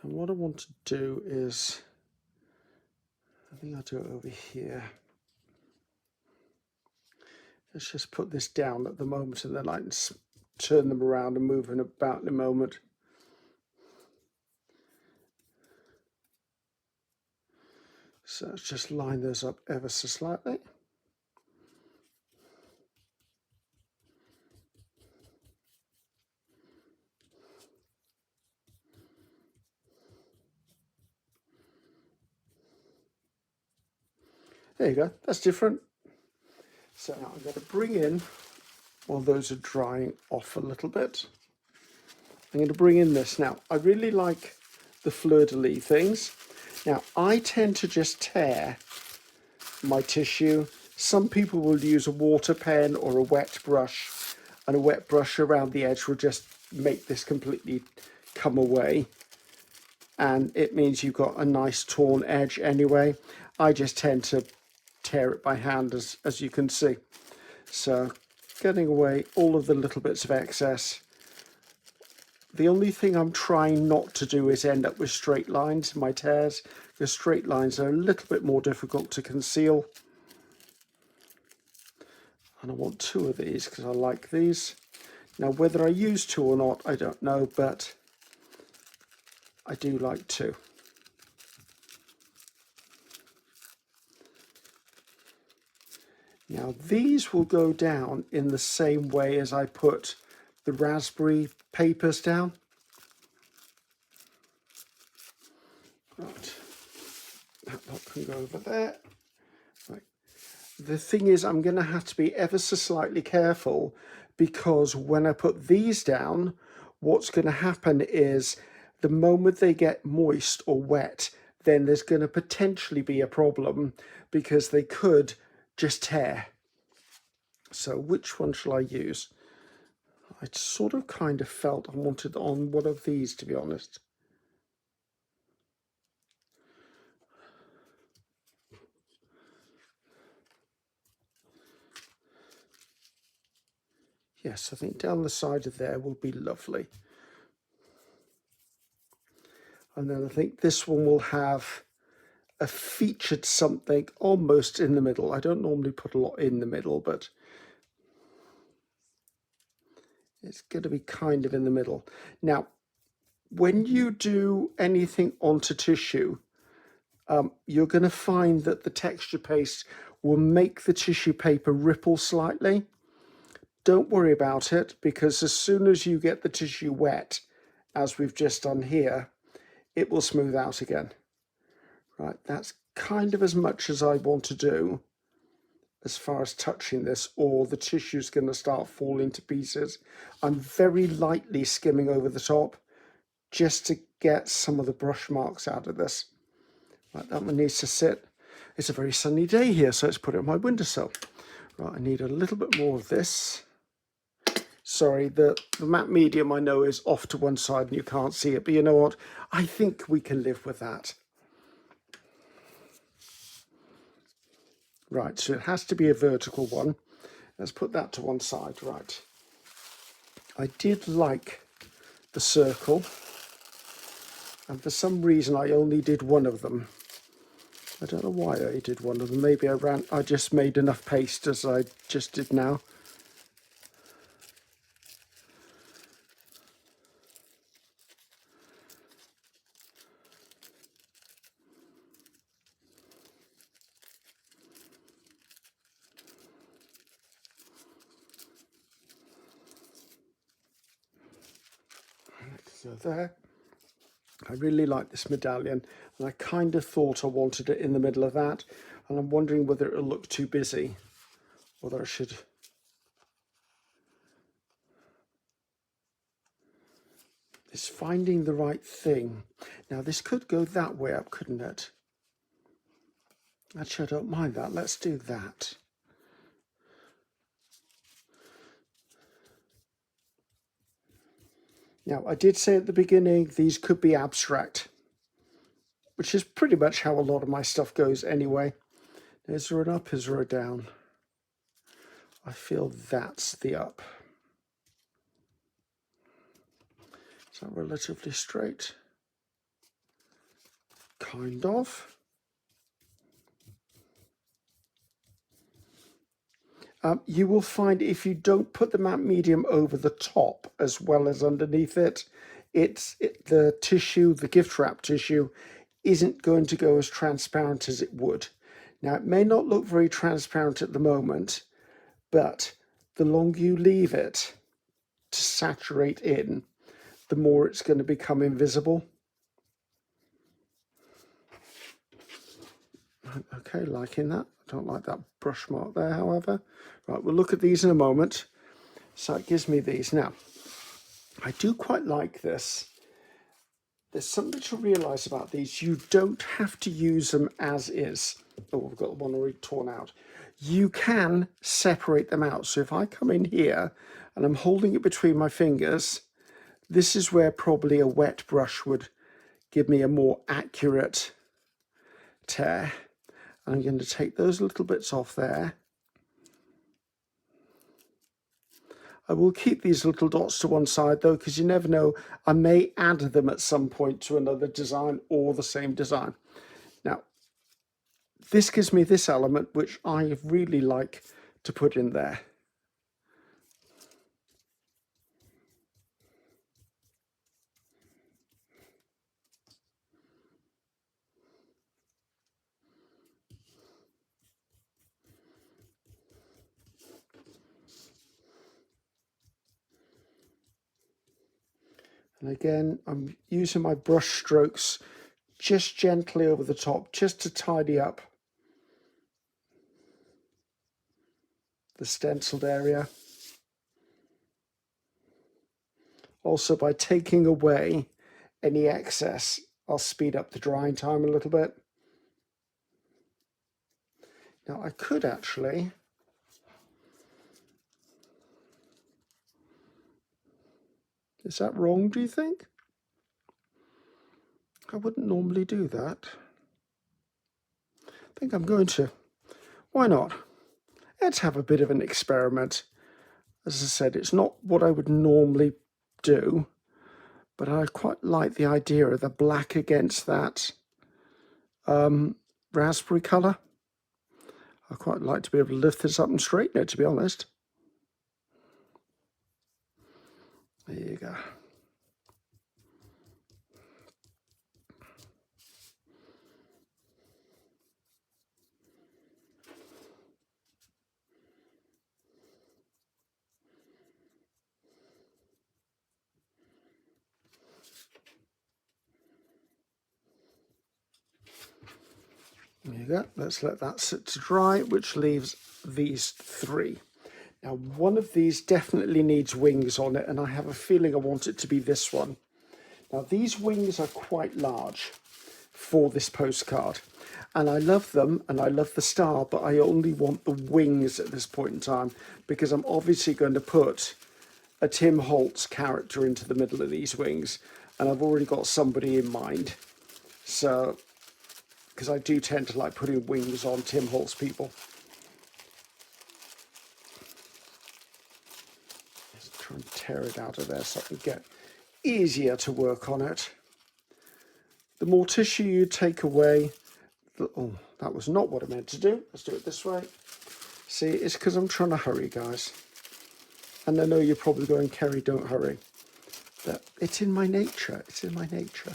[SPEAKER 1] And what I want to do is, I think I'll do it over here. Let's just put this down at the moment and then I can turn them around and move them about in a moment. So let's just line those up ever so slightly. There you go, that's different. So now I'm going to bring in, while those are drying off a little bit, I'm going to bring in this. Now, I really like the fleur-de-lis things. Now, I tend to just tear my tissue Some people will use a water pen or a wet brush, and a wet brush around the edge will just make this completely come away. And it means you've got a nice torn edge anyway. I just tend to tear it by hand, as you can see. So getting away all of the little bits of excess. The only thing I'm trying not to do is end up with straight lines in my tears, because straight lines are a little bit more difficult to conceal. And I want 2 of these because I like these. Now whether I use 2 or not, I don't know, but I do like 2. Now these will go down in the same way as I put the raspberry papers down. Right, that lot can go over there. Right. The thing is, I'm going to have to be ever so slightly careful, because when I put these down, what's going to happen is the moment they get moist or wet, then there's going to potentially be a problem, because they could just tear. So which one shall I use? I sort of kind of felt I wanted on one of these, to be honest. Yes, I think down the side of there will be lovely. And then I think this one will have a featured something almost in the middle. I don't normally put a lot in the middle, but it's going to be kind of in the middle. Now, when you do anything onto tissue, you're going to find that the texture paste will make the tissue paper ripple slightly. Don't worry about it, because as soon as you get the tissue wet, as we've just done here, it will smooth out again. Right, that's kind of as much as I want to do as far as touching this, or the tissue's going to start falling to pieces. I'm very lightly skimming over the top just to get some of the brush marks out of this. Right, that one needs to sit. It's a very sunny day here, so let's put it on my windowsill. Right, I need a little bit more of this. Sorry, the matte medium I know is off to one side and you can't see it, but you know what? I think we can live with that. Right, so it has to be a vertical one. Let's put that to one side. Right. I did like the circle, and for some reason I only did one of them. I don't know why I did one of them. Maybe I just made enough paste, as I just did now. So there. I really like this medallion, and I kind of thought I wanted it in the middle of that, and I'm wondering whether it'll look too busy, whether I should. It's finding the right thing. Now this could go that way up, couldn't it? Actually, I don't mind that. Let's do that. Now, I did say at the beginning, these could be abstract, which is pretty much how a lot of my stuff goes anyway. Is there an up, is there a down? I feel that's the up. Is that relatively straight? Kind of. You will find if you don't put the matte medium over the top as well as underneath it, the tissue, the gift wrap tissue, isn't going to go as transparent as it would. Now, it may not look very transparent at the moment, but the longer you leave it to saturate in, the more it's going to become invisible. Okay, liking that. I don't like that brush mark there, however. Right, we'll look at these in a moment. So it gives me these. Now, I do quite like this. There's something to realise about these. You don't have to use them as is. Oh, I've got the one already torn out. You can separate them out. So if I come in here and I'm holding it between my fingers, this is where probably a wet brush would give me a more accurate tear. I'm going to take those little bits off there. I will keep these little dots to one side though, because you never know, I may add them at some point to another design or the same design. Now, this gives me this element, which I really like to put in there. And again, I'm using my brush strokes just gently over the top, just to tidy up the stenciled area. Also, by taking away any excess, I'll speed up the drying time a little bit. Now, I could actually is that wrong, do you think? I wouldn't normally do that. I think I'm going to. Why not? Let's have a bit of an experiment. As I said, it's not what I would normally do, but I quite like the idea of the black against that raspberry colour. I quite like to be able to lift this up and straighten it, to be honest. There you go. There you go. Let's let that sit to dry, which leaves these three. Now, one of these definitely needs wings on it, and I have a feeling I want it to be this one. Now, these wings are quite large for this postcard, and I love them, and I love the star, but I only want the wings at this point in time, because I'm obviously going to put a Tim Holtz character into the middle of these wings, and I've already got somebody in mind. So, because I do tend to like putting wings on Tim Holtz people. Just try and tear it out of there so I can get easier to work on it. The more tissue you take away, oh, that was not what I meant to do. Let's do it this way. See, it's because I'm trying to hurry, guys. And I know you're probably going, Ceri, don't hurry. But it's in my nature. It's in my nature.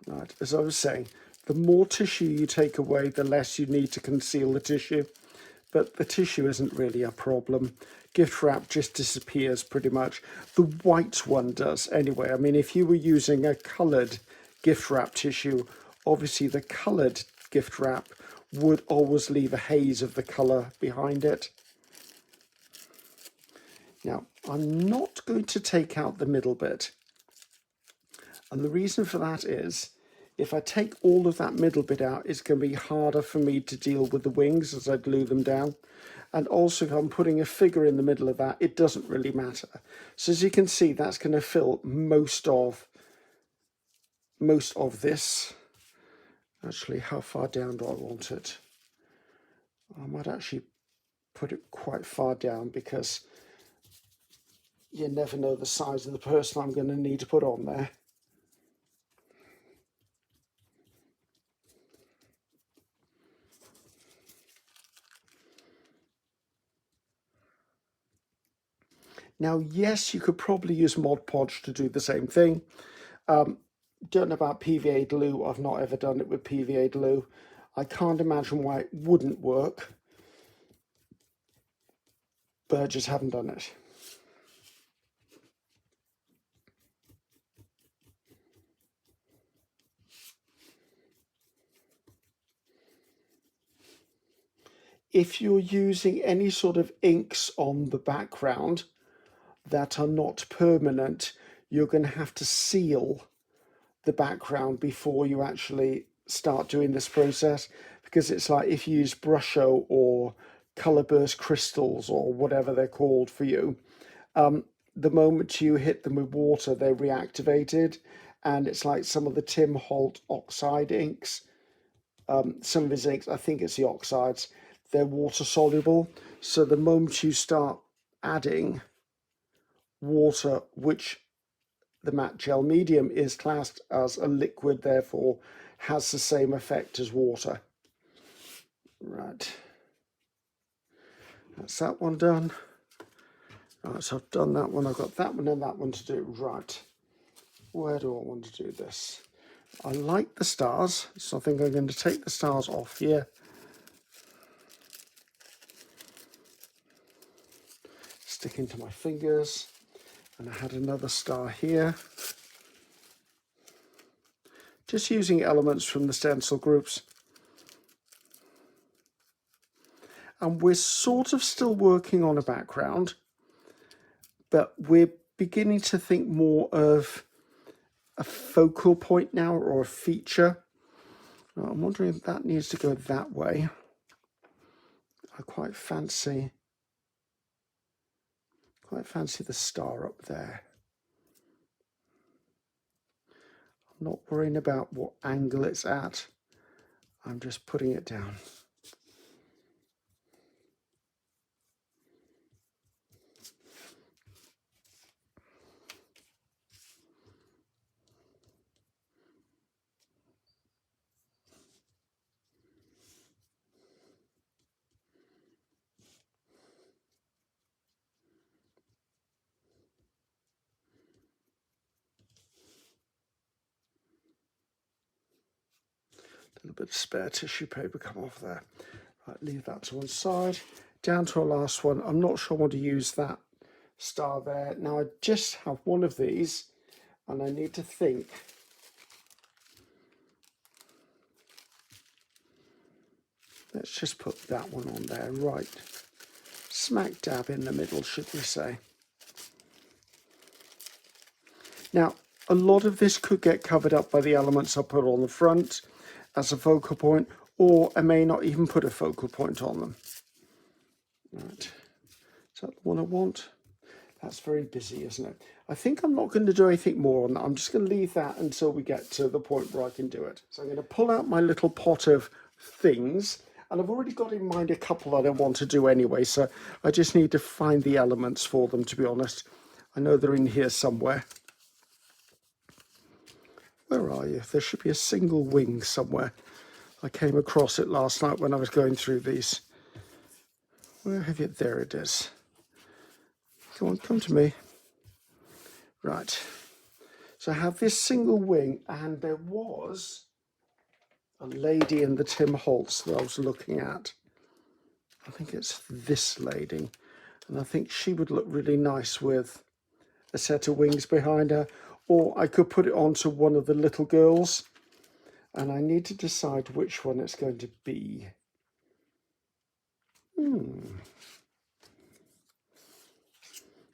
[SPEAKER 1] Right, as I was saying, the more tissue you take away, the less you need to conceal the tissue. But the tissue isn't really a problem. Gift wrap just disappears pretty much. The white one does anyway. I mean, if you were using a coloured gift wrap tissue, obviously the coloured gift wrap would always leave a haze of the colour behind it. Now, I'm not going to take out the middle bit. And the reason for that is, if I take all of that middle bit out, it's going to be harder for me to deal with the wings as I glue them down. And also, if I'm putting a figure in the middle of that, it doesn't really matter. So as you can see, that's going to fill most of this. Actually, how far down do I want it? I might actually put it quite far down, because you never know the size of the person I'm going to need to put on there. Now, yes, you could probably use Mod Podge to do the same thing. Don't know about PVA glue. I've not ever done it with PVA glue. I can't imagine why it wouldn't work, but I just haven't done it. If you're using any sort of inks on the background that are not permanent, you're going to have to seal the background before you actually start doing this process, because it's like if you use Brusho or Colour Burst crystals or whatever they're called for you, the moment you hit them with water, they're reactivated. And it's like some of the Tim Holt oxide inks, some of his inks, I think it's the oxides, they're water soluble. So the moment you start adding water, which the matte gel medium is classed as a liquid, therefore has the same effect as water. Right, that's that one done. Right, so I've done that one, I've got that one and that one to do. Right, where do I want to do this? I like the stars, so I think I'm going to take the stars off here. Stick into my fingers, and I had another star here. Just using elements from the stencil groups. And we're sort of still working on a background, but we're beginning to think more of a focal point now, or a feature. I'm wondering if that needs to go that way. I quite fancy the star up there. I'm not worrying about what angle it's at. I'm just putting it down. A little bit of spare tissue paper come off there. Right, leave that to one side. Down to our last one. I'm not sure I want to use that star there. Now I just have one of these, and I need to think. Let's just put that one on there, right smack dab in the middle, should we say. Now, a lot of this could get covered up by the elements I put on the front as a focal point, or I may not even put a focal point on them. Right, is that the one I want? That's very busy, isn't it? I think I'm not going to do anything more on that. I'm just going to leave that until we get to the point where I can do it. So I'm going to pull out my little pot of things, and I've already got in mind a couple that I want to do anyway, so I just need to find the elements for them, to be honest. I know they're in here somewhere. Where are you? There should be a single wing somewhere. I came across it last night when I was going through these. Where have you? There it is. Come on, come to me. Right. So I have this single wing, and there was a lady in the Tim Holtz that I was looking at. I think it's this lady. And I think she would look really nice with a set of wings behind her. Or I could put it onto one of the little girls. And I need to decide which one it's going to be.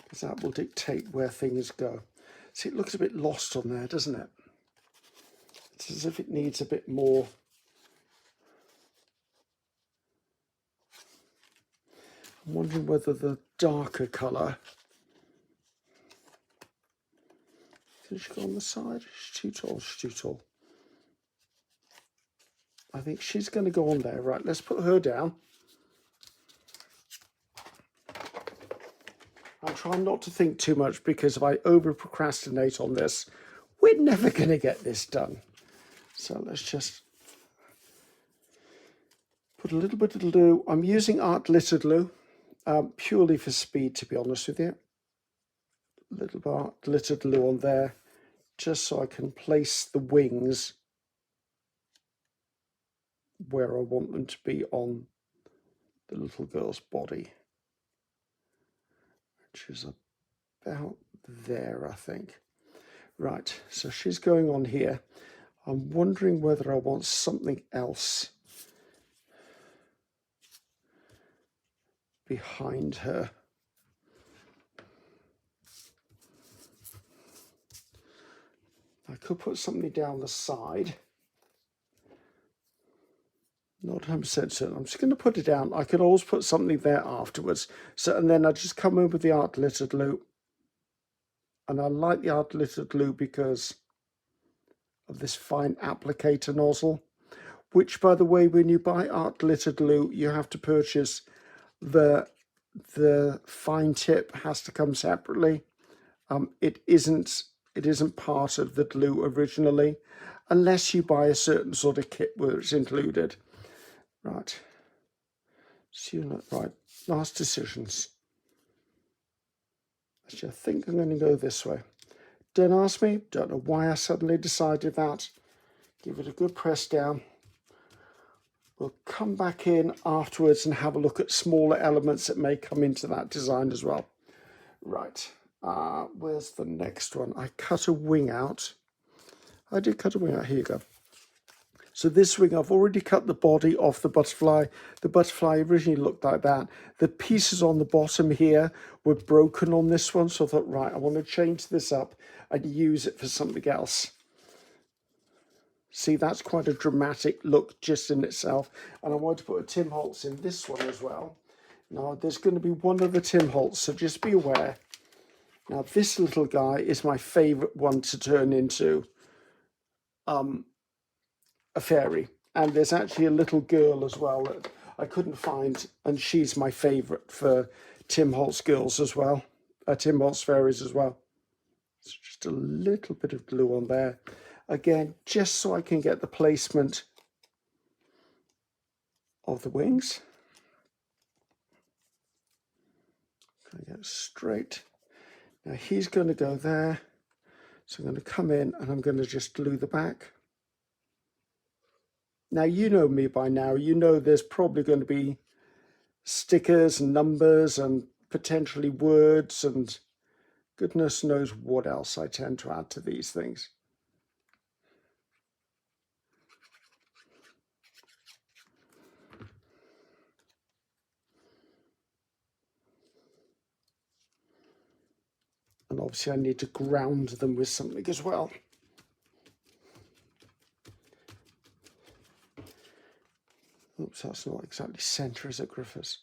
[SPEAKER 1] Because that will dictate where things go. See, it looks a bit lost on there, doesn't it? It's as if it needs a bit more. I'm wondering whether the darker colour. Can she go on the side? She's too tall, she's too tall. I think she's going to go on there. Right, let's put her down. I'm trying not to think too much, because if I over procrastinate on this, we're never going to get this done. So let's just put a little bit of glue. I'm using art glitter glue, purely for speed, to be honest with you. A little bit of art glitter glue on there, just so I can place the wings where I want them to be on the little girl's body, which is about there, I think. Right, so she's going on here. I'm wondering whether I want something else behind her. I could put something down the side. Not 100% certain. I'm just going to put it down. I could always put something there afterwards. So, and then I just come in with the art glittered loop. And I like the art glittered glue because of this fine applicator nozzle, which, by the way, when you buy art glittered glue, you have to purchase the fine tip has to come separately. It isn't part of the glue originally, unless you buy a certain sort of kit where it's included. Right. So right. Last decisions. Actually, I think I'm going to go this way. Don't ask me. Don't know why I suddenly decided that. Give it a good press down. We'll come back in afterwards and have a look at smaller elements that may come into that design as well. Right. Where's the next one? I cut a wing out. I did cut a wing out. Here you go. So this wing, I've already cut the body off the butterfly. The butterfly originally looked like that. The pieces on the bottom here were broken on this one. So I thought, right, I want to change this up and use it for something else. See, that's quite a dramatic look just in itself. And I wanted to put a Tim Holtz in this one as well. Now, there's going to be one other Tim Holtz, so just be aware. Now, this little guy is my favourite one to turn into a fairy. And there's actually a little girl as well that I couldn't find, and she's my favourite for Tim Holtz girls as well, Tim Holtz fairies as well. So just a little bit of glue on there. Again, just so I can get the placement of the wings. Can I get it straight? Now he's going to go there. So I'm going to come in and I'm going to just glue the back. Now, you know me by now. You know there's probably going to be stickers and numbers and potentially words and goodness knows what else I tend to add to these things. And obviously I need to ground them with something as well. Oops, that's not exactly centre, is it, Griffiths?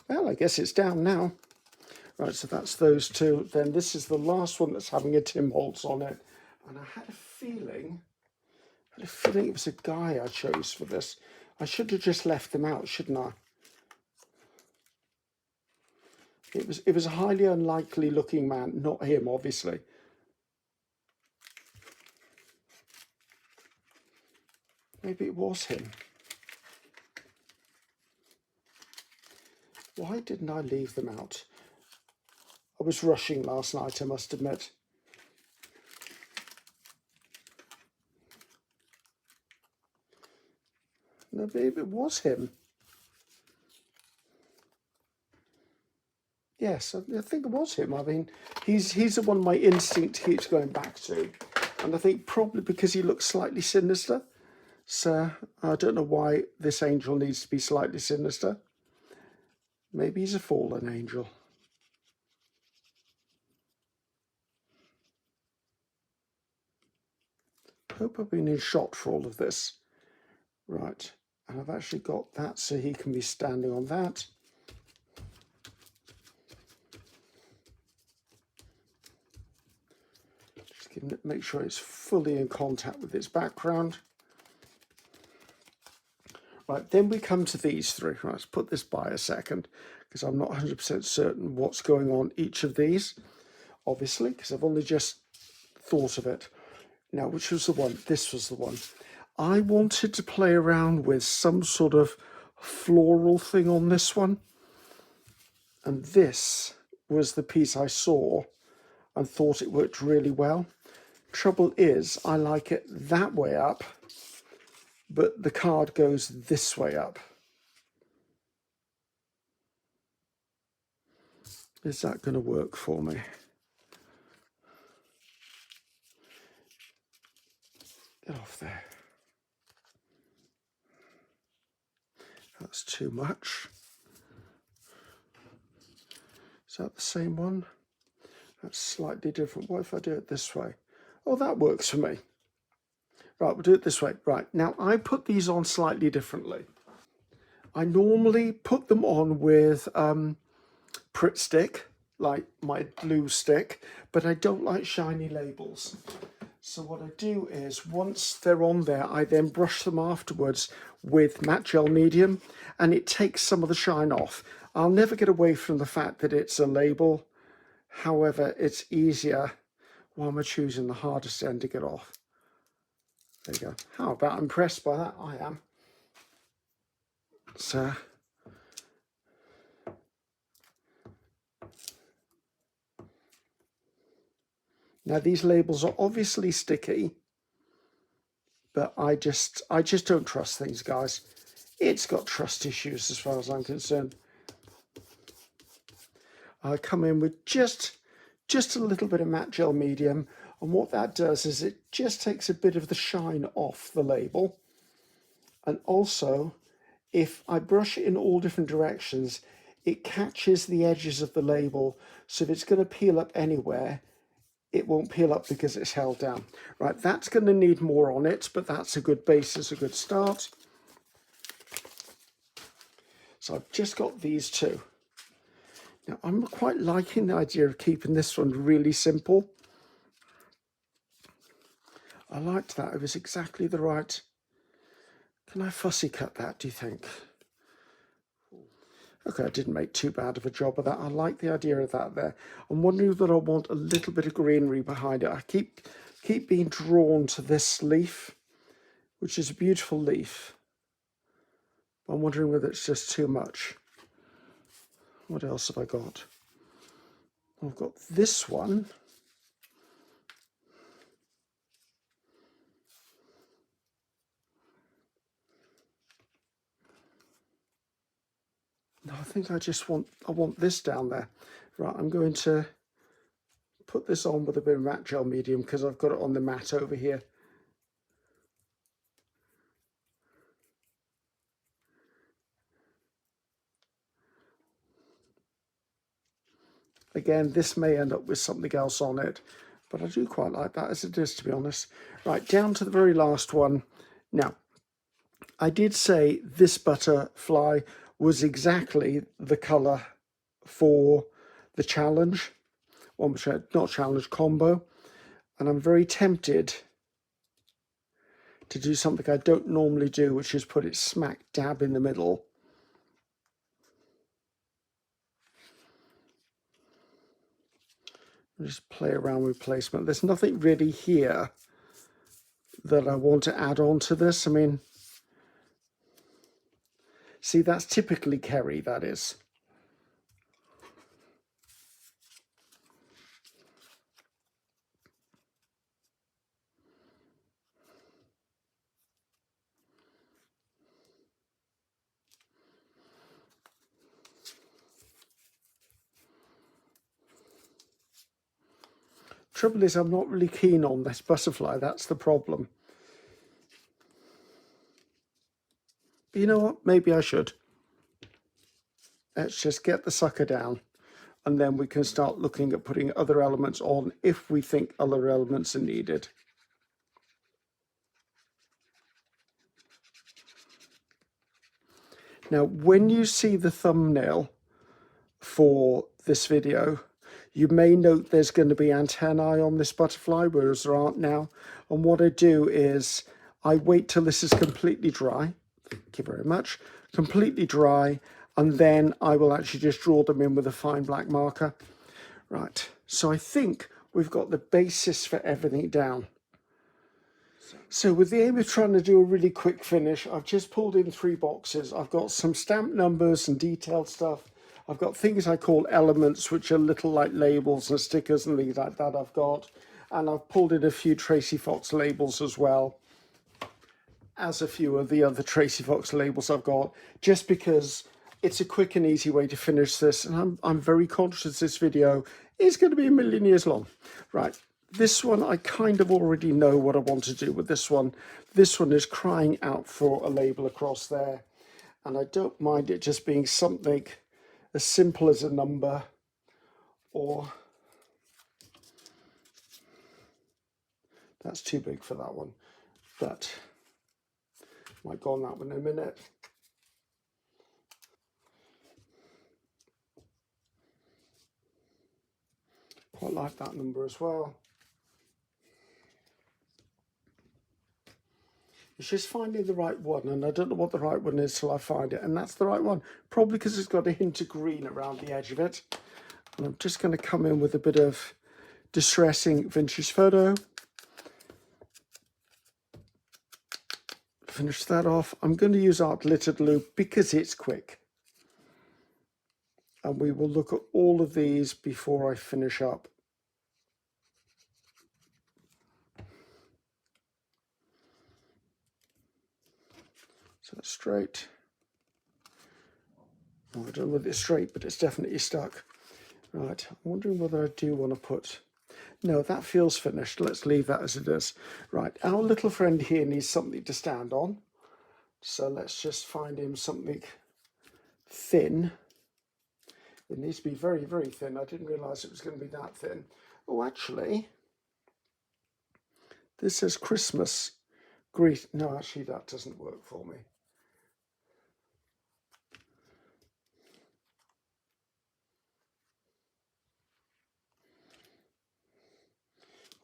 [SPEAKER 1] Well, I guess it's down now. Right, so that's those two. Then this is the last one that's having a Tim Holtz on it. And I had a feeling it was a guy I chose for this. I should have just left them out, shouldn't I? It was a highly unlikely looking man, not him, obviously. Maybe it was him. Why didn't I leave them out? I was rushing last night, I must admit. No, maybe it was him. Yes, I think it was him. I mean, he's the one my instinct keeps going back to. And I think probably because he looks slightly sinister. So I don't know why this angel needs to be slightly sinister. Maybe he's a fallen angel. Hope I've been in shot for all of this. Right, and I've actually got that so he can be standing on that. Just make sure it's fully in contact with its background. Right, then we come to these three. Right, let's put this by a second because I'm not 100% certain what's going on each of these, obviously, because I've only just thought of it. Now, which was the one? This was the one. I wanted to play around with some sort of floral thing on this one. And this was the piece I saw and thought it worked really well. Trouble is, I like it that way up, but the card goes this way up. Is that going to work for me? Get off there. That's too much. Is that the same one? That's slightly different. What if I do it this way? Oh, that works for me. Right, we'll do it this way. Right, now I put these on slightly differently. I normally put them on with Pritt stick, like my glue stick, but I don't like shiny labels. So what I do is, once they're on there, I then brush them afterwards with matte gel medium, and it takes some of the shine off. I'll never get away from the fact that it's a label. However, it's easier while I'm choosing the hardest end to get off. There you go. How about impressed by that? I am. So now these labels are obviously sticky, but I just don't trust things, guys. It's got trust issues as far as I'm concerned. I come in with just a little bit of matte gel medium, and what that does is it just takes a bit of the shine off the label. And also, if I brush it in all different directions, it catches the edges of the label, so if it's going to peel up anywhere, it won't peel up because it's held down. Right, that's going to need more on it, but that's a good basis, a good start. So I've just got these two. Now, I'm quite liking the idea of keeping this one really simple. I liked that. It was exactly the right... Can I fussy cut that, do you think? Okay, I didn't make too bad of a job of that. I like the idea of that there. I'm wondering that I want a little bit of greenery behind it. I keep being drawn to this leaf, which is a beautiful leaf. I'm wondering whether it's just too much. What else have I got? I've got this one. No, I think I want this down there. Right, I'm going to put this on with a bit of matte gel medium because I've got it on the mat over here. Again, this may end up with something else on it, but I do quite like that as it is, to be honest. Right, down to the very last one. Now, I did say this butterfly was exactly the colour for the challenge, well, not challenge, combo, and I'm very tempted to do something I don't normally do, which is put it smack dab in the middle. Just play around with placement. There's nothing really here that I want to add on to this. I mean, see, that's typically Ceri, that is. Trouble is, I'm not really keen on this butterfly. That's the problem. But you know what? Maybe I should. Let's just get the sucker down, and then we can start looking at putting other elements on if we think other elements are needed. Now, when you see the thumbnail for this video, you may note there's going to be antennae on this butterfly, whereas there aren't now. And what I do is I wait till this is completely dry. Thank you very much. Completely dry. And then I will actually just draw them in with a fine black marker. Right. So I think we've got the basis for everything down. So with the aim of trying to do a really quick finish, I've just pulled in 3 boxes. I've got some stamp numbers and detailed stuff. I've got things I call elements, which are little like labels and stickers and things like that I've got. And I've pulled in a few Tracy Fox labels as well, as a few of the other Tracy Fox labels I've got, just because it's a quick and easy way to finish this. And I'm very conscious this video is going to be a million years long. Right, this one, I kind of already know what I want to do with this one. This one is crying out for a label across there. And I don't mind it just being something as simple as a number, or That's too big for that one, but might go on that one in a minute. Quite like that number as well. It's just finding the right one, and I don't know what the right one is till I find it, and that's the right one. Probably because it's got a hint of green around the edge of it. And I'm just going to come in with a bit of distressing vintage photo. Finish that off. I'm going to use our glittered loop because it's quick. And we will look at all of these before I finish up. So that's straight. Oh, I don't know whether it's straight, but it's definitely stuck. Right, I'm wondering whether I do want to put... No, that feels finished. Let's leave that as it is. Right, our little friend here needs something to stand on. So let's just find him something thin. It needs to be very, very thin. I didn't realise it was going to be that thin. Oh, actually, this says Christmas. No, actually, that doesn't work for me.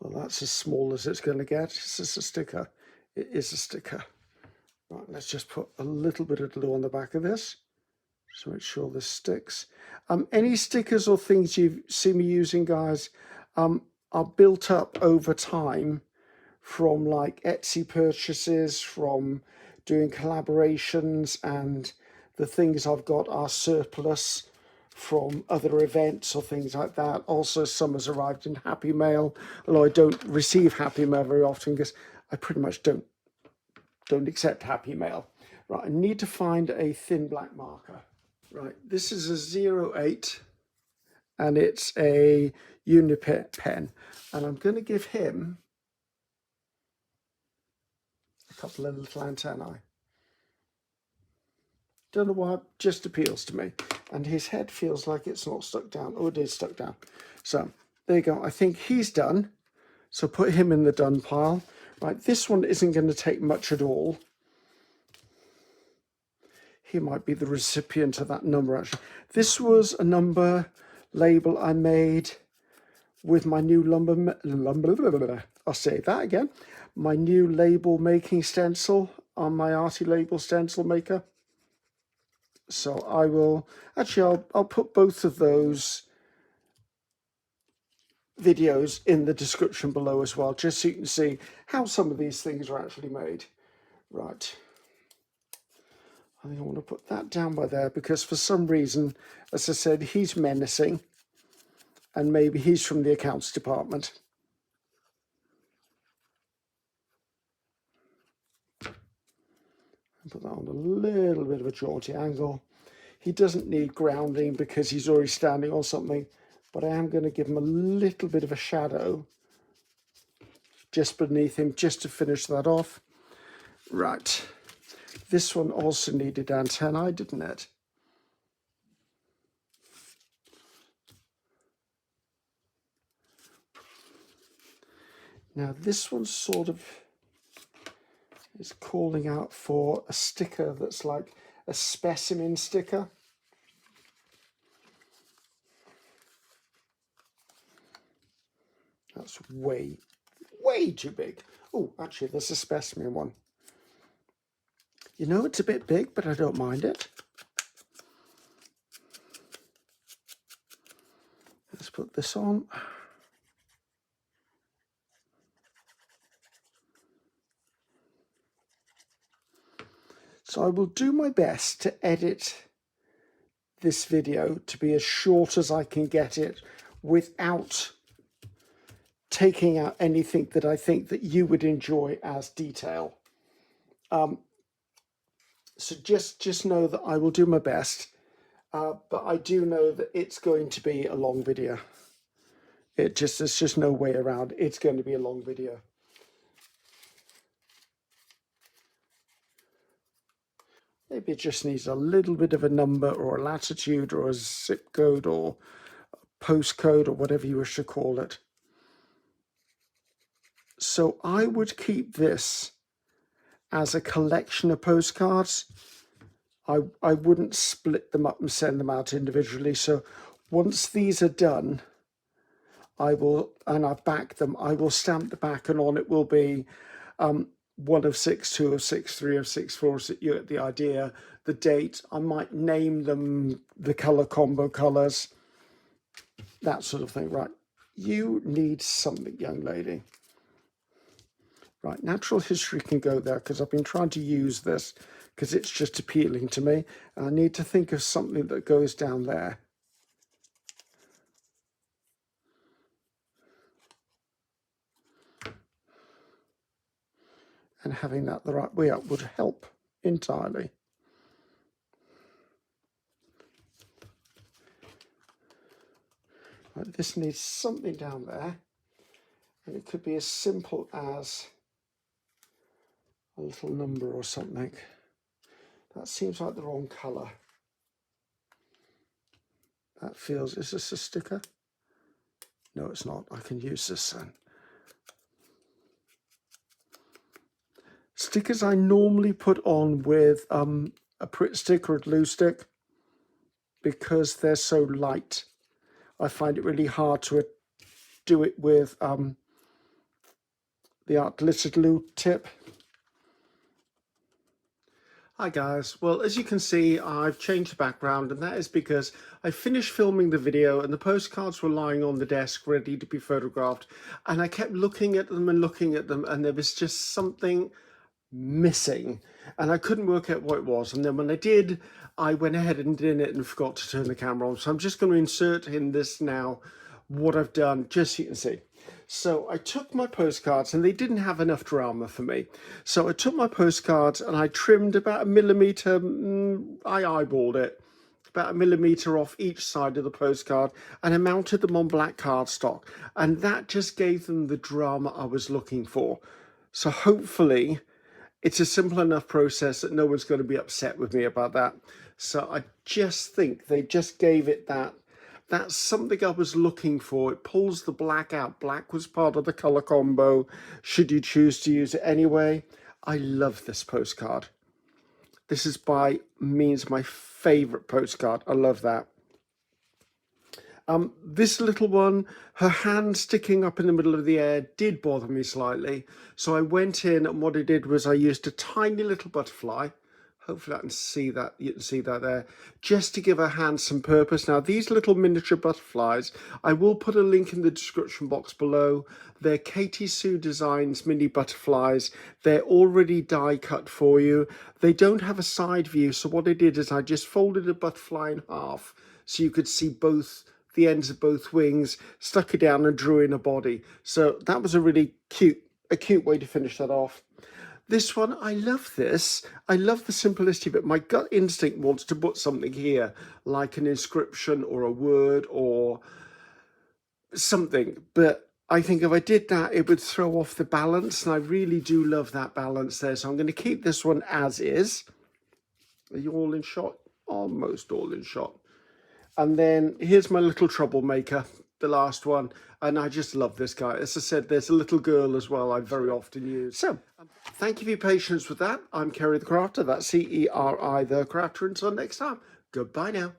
[SPEAKER 1] Well, that's as small as it's going to get. It's just a sticker. It is a sticker. Right, let's just put a little bit of glue on the back of this. Just make sure this sticks. Any stickers or things you see me using, guys, are built up over time from like Etsy purchases, from doing collaborations, and the things I've got are surplus from other events or things like that. Also, some has arrived in Happy Mail, although I don't receive Happy Mail very often because I pretty much don't accept Happy Mail. Right, I need to find a thin black marker. Right, this is a 08 and it's a Unipet pen, and I'm going to give him a couple of little antennae. Don't know why, it just appeals to me. And his head feels like it's not stuck down. Oh, it is stuck down. So there you go. I think he's done. So put him in the done pile. Right, this one isn't going to take much at all. He might be the recipient of that number, actually. This was a number label I made with my new I'll say that again. My new label making stencil on my Arty label stencil maker. So I will, actually, I'll put both of those videos in the description below as well, just so you can see how some of these things are actually made. Right. I think I want to put that down by there because for some reason, as I said, he's menacing and maybe he's from the accounts department. Put that on a little bit of a jaunty angle. He doesn't need grounding because he's already standing on something, but I am going to give him a little bit of a shadow just beneath him, just to finish that off. Right. This one also needed antennae, didn't it? Now this one sort of is calling out for a sticker that's like a specimen sticker. That's way too big. Oh, actually, there's a specimen one. You know, it's a bit big, but I don't mind it. Let's put this on. So I will do my best to edit this video to be as short as I can get it without taking out anything that I think that you would enjoy as detail. So just know that I will do my best, but I do know that it's going to be a long video. There's just no way around. It's going to be a long video. Maybe it just needs a little bit of a number or a latitude or a zip code or a postcode or whatever you wish to call it. So I would keep this as a collection of postcards. I wouldn't split them up and send them out individually. So once these are done, I will, and I've backed them, I will stamp the back, and on it will be 1 of 6, 2 of 6, 3 of 6, 4 of 6, you get the idea, the date. I might name them the colour combo colours, that sort of thing. Right, you need something, young lady. Right, natural history can go there because I've been trying to use this because it's just appealing to me. And I need to think of something that goes down there. And having that the right way up would help entirely. Right, this needs something down there. And it could be as simple as a little number or something. That seems like the wrong colour. That feels, is this a sticker? No, it's not. I can use this then. Stickers I normally put on with a Pritt stick or a glue stick because they're so light. I find it really hard to do it with the art glitter glue tip. Hi guys, well as you can see I've changed the background, and that is because I finished filming the video and the postcards were lying on the desk ready to be photographed, and I kept looking at them and there was just something missing and I couldn't work out what it was. And then when I did, I went ahead and did it and forgot to turn the camera on. So I'm just going to insert in this now what I've done, just so you can see. So I took my postcards, and they didn't have enough drama for me. So I took my postcards and I trimmed about 1 millimeter, I eyeballed it, about 1 millimeter off each side of the postcard, and I mounted them on black cardstock. And that just gave them the drama I was looking for. So hopefully it's a simple enough process that no one's going to be upset with me about that. So I just think they just gave it that. That's something I was looking for. It pulls the black out. Black was part of the colour combo, should you choose to use it anyway. I love this postcard. This is by means my favourite postcard. I love that. This little one, her hand sticking up in the middle of the air did bother me slightly. So I went in, and what I did was I used a tiny little butterfly. Hopefully I can see that, you can see that there, just to give her hand some purpose. Now these little miniature butterflies, I will put a link in the description box below. They're Katie Sue Designs mini butterflies. They're already die cut for you. They don't have a side view, so what I did is I just folded a butterfly in half so you could see both the ends of both wings, stuck it down and drew in a body. So that was a really cute way to finish that off. This one, I love this. I love the simplicity of it. My gut instinct wants to put something here, like an inscription or a word or something. But I think if I did that, it would throw off the balance. And I really do love that balance there. So I'm going to keep this one as is. Are you all in shot? Almost all in shot. And then here's my little troublemaker, the last one. And I just love this guy. As I said, there's a little girl as well I very often use. So thank you for your patience with that. I'm Ceri the Crafter. That's Ceri the Crafter. Until next time, goodbye now.